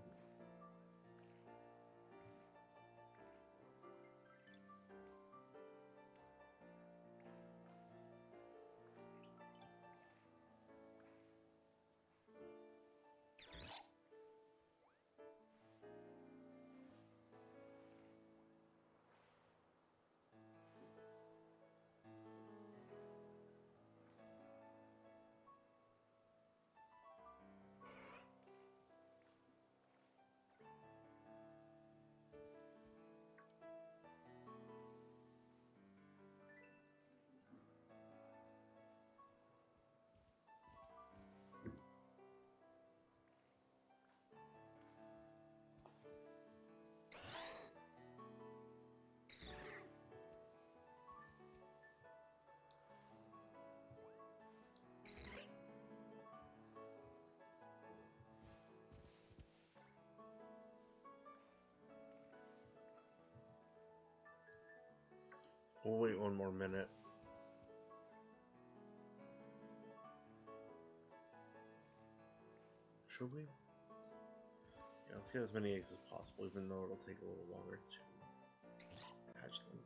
We'll wait one more minute. Should we? Yeah, let's get as many eggs as possible, even though it'll take a little longer to hatch them.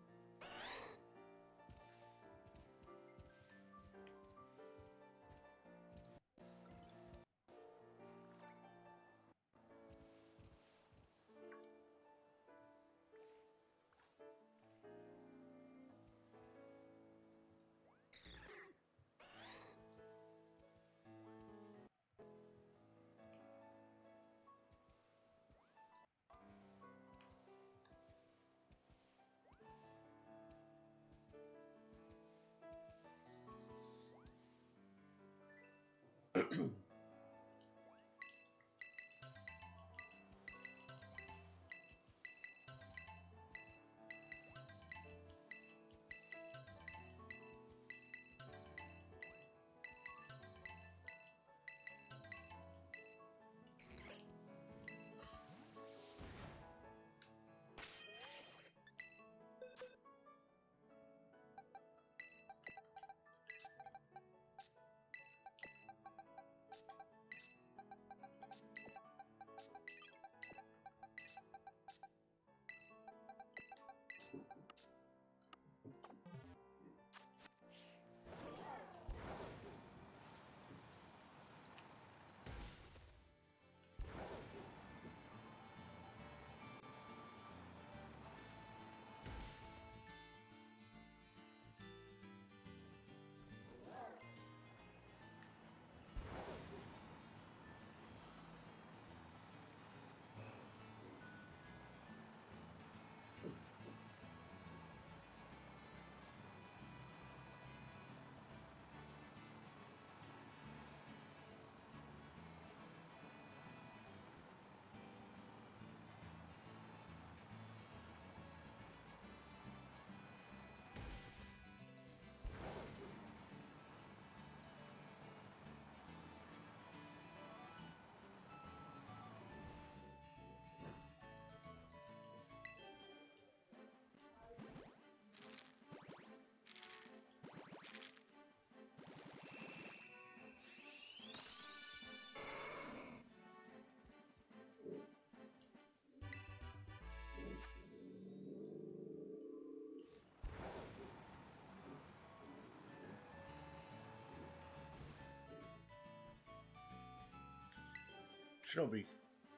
Shinobi,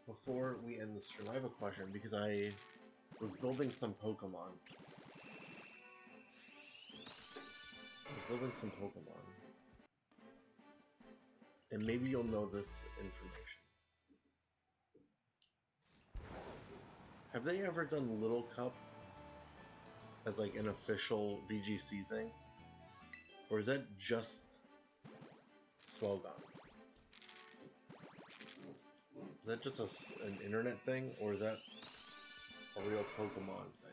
before we end the stream, I have a question because I was building some Pokemon. And maybe you'll know this information. Have they ever done Little Cup as like an official VGC thing? Or is that just Swelgon? Is that just an internet thing, or is that a real Pokemon thing?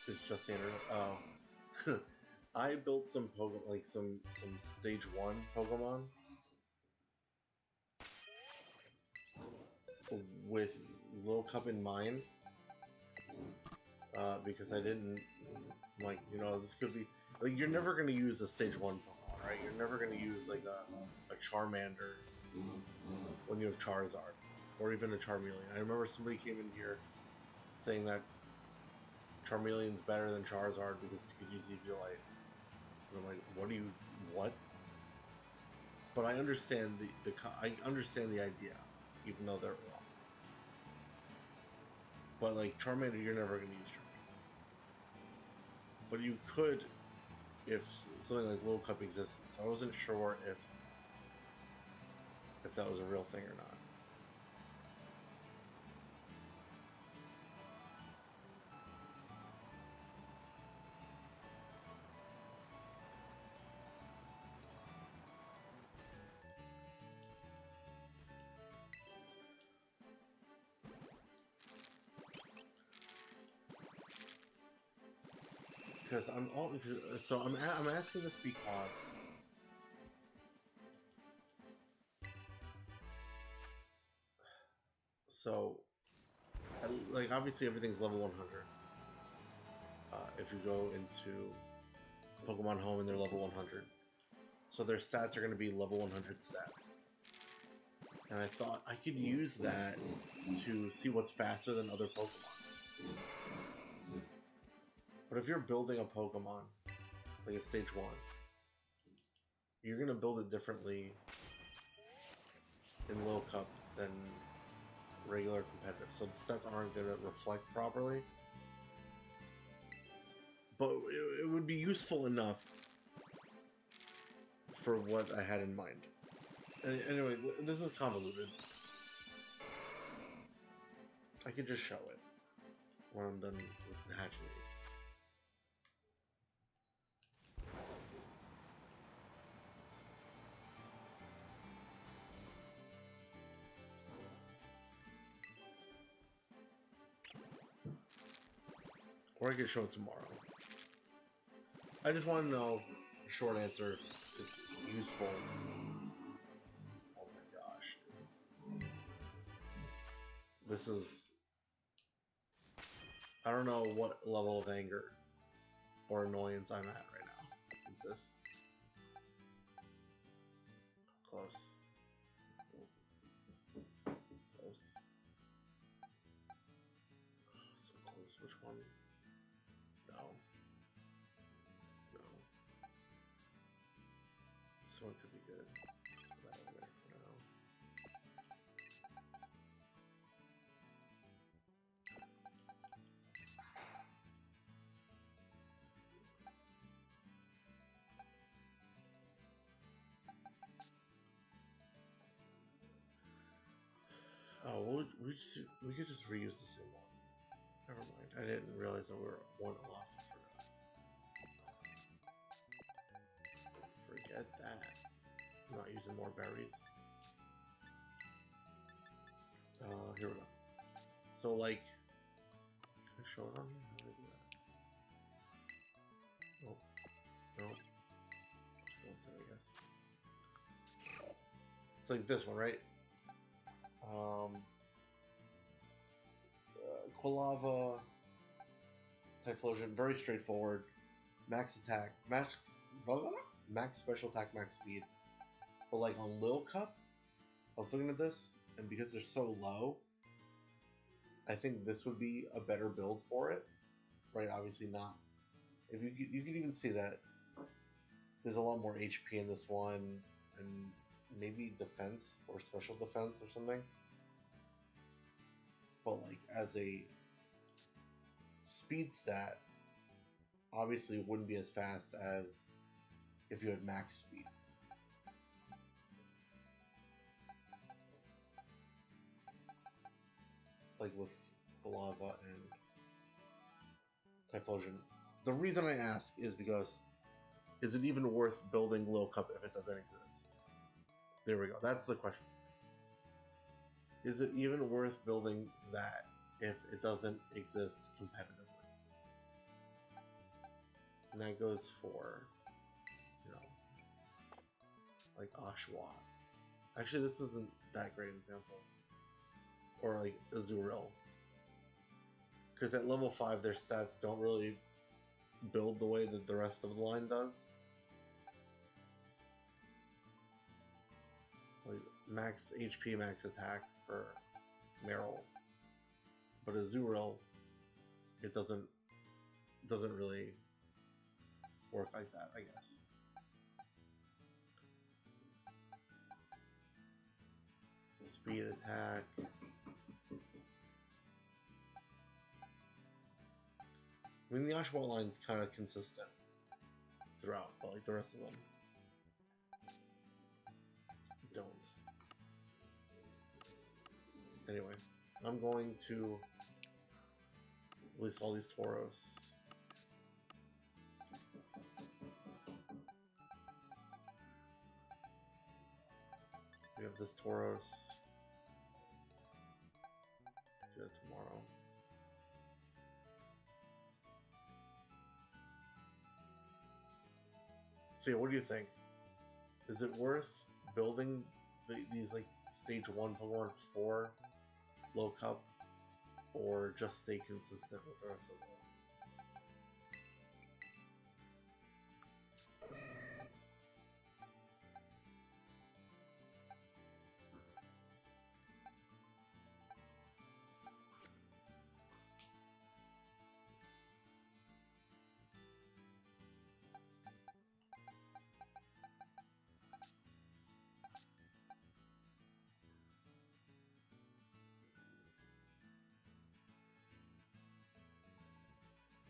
It's just the internet. Oh, I built some Pokemon, like some stage 1 Pokemon with Little Cup in mind, because I didn't like, you know, this could be like, you're never gonna use a stage 1 Pokemon, right? You're never gonna use like a Charmander when you have Charizard, or even a Charmeleon. I remember somebody came in here saying that Charmeleon's better than Charizard because you could use Vivillon. And I'm like, what? But I understand I understand the idea, even though they're wrong. But like Charmander, you're never gonna use Charmander. But you could, if something like Little Cup existed. So I wasn't sure if that was a real thing or not. Because I'm asking this because like obviously everything's level 100. If you go into Pokemon Home and they're level 100, so their stats are going to be level 100 stats. And I thought I could use that to see what's faster than other Pokemon. But if you're building a Pokemon, like a stage 1, you're going to build it differently in Little Cup than regular competitive. So the stats aren't going to reflect properly. But it would be useful enough for what I had in mind. Anyway, this is convoluted. I could just show it when I'm done with hatching these. Or I could show it tomorrow. I just want to know the short answer if it's useful. Oh my gosh. This is... I don't know what level of anger or annoyance I'm at right now with this. Close. Close. Oh, so close. Which one? No. No. This one could be good. That over there. No. Oh, we could just reuse the same one. Never mind. I didn't realize that we were one off. Forget that. I'm not using more berries. Here we go. So like, can I show it on here? How do I do that? Nope. Nope. Let's go into it, I guess. It's like this one, right? Quilava, Typhlosion, very straightforward. max attack, max blah, blah, blah, max special attack, max speed. But like on Lil Cup, I was looking at this, and because they're so low, I think this would be a better build for it. Right? Obviously not. If you can even see that there's a lot more HP in this one, and maybe defense or special defense or something. But like as a speed stat, obviously it wouldn't be as fast as if you had max speed. Like with the lava and Typhlosion. The reason I ask is because is it even worth building Lil Cup if it doesn't exist? There we go. That's the question. Is it even worth building that if it doesn't exist competitively? And that goes for, you know, like Oshawott. Actually, this isn't that great an example. Or like Azurill. Because at level 5, their stats don't really build the way that the rest of the line does. Like max HP, max attack for Meryl. But Azurill, it doesn't really work like that, I guess. Speed attack. I mean, the Oshawott line's kind of consistent throughout, but like the rest of them don't. Anyway, I'm going to release all these Tauros. We have this Tauros. Do that tomorrow. So yeah, what do you think? Is it worth building these like stage 1 Pokemon for Low Cup, or just stay consistent with the rest of them?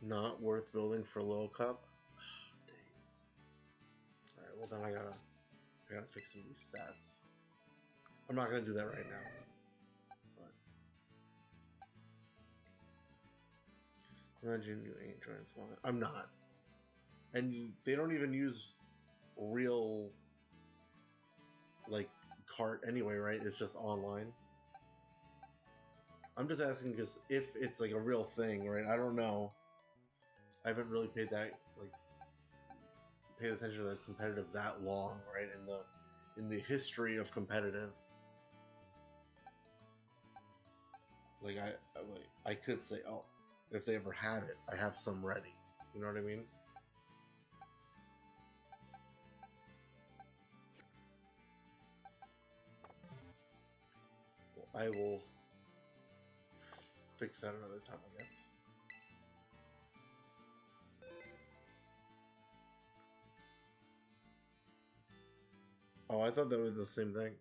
Not worth building for Low Cup? Dang. Alright, well then I gotta fix some of these stats. I'm not gonna do that right now. But imagine you ain't trying to spawn. I'm not. And they don't even use real like cart anyway, right? It's just online. I'm just asking because if it's like a real thing, right? I don't know. I haven't really paid attention to the competitive that long, right? In the history of competitive, like I could say, oh, if they ever had it, I have some ready. You know what I mean? Well, I will fix that another time, I guess. Oh, I thought that was the same thing.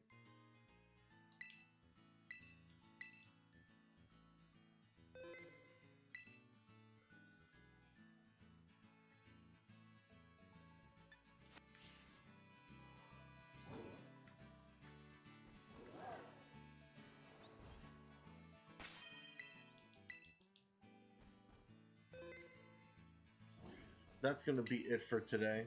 That's gonna be it for today.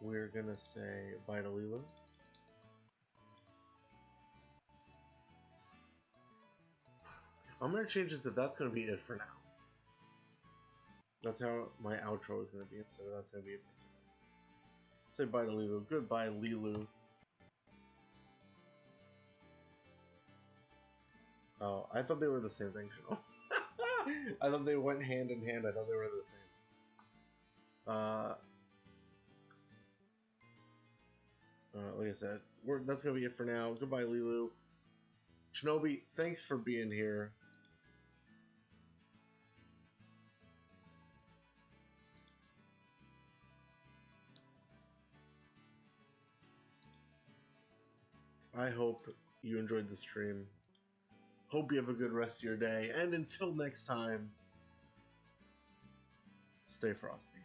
We're gonna say bye to Lila. I'm gonna change it to that's gonna be it for now. That's how my outro is gonna be instead of that's gonna be it for today. Say bye to Lilu. Goodbye, Lilu. Oh, I thought they were the same thing, Chanel. I thought they went hand in hand. I thought they were the same. Like I said, that's gonna be it for now. Goodbye, Lilu. Shinobi, thanks for being here. I hope you enjoyed the stream. Hope you have a good rest of your day. And until next time, stay frosty.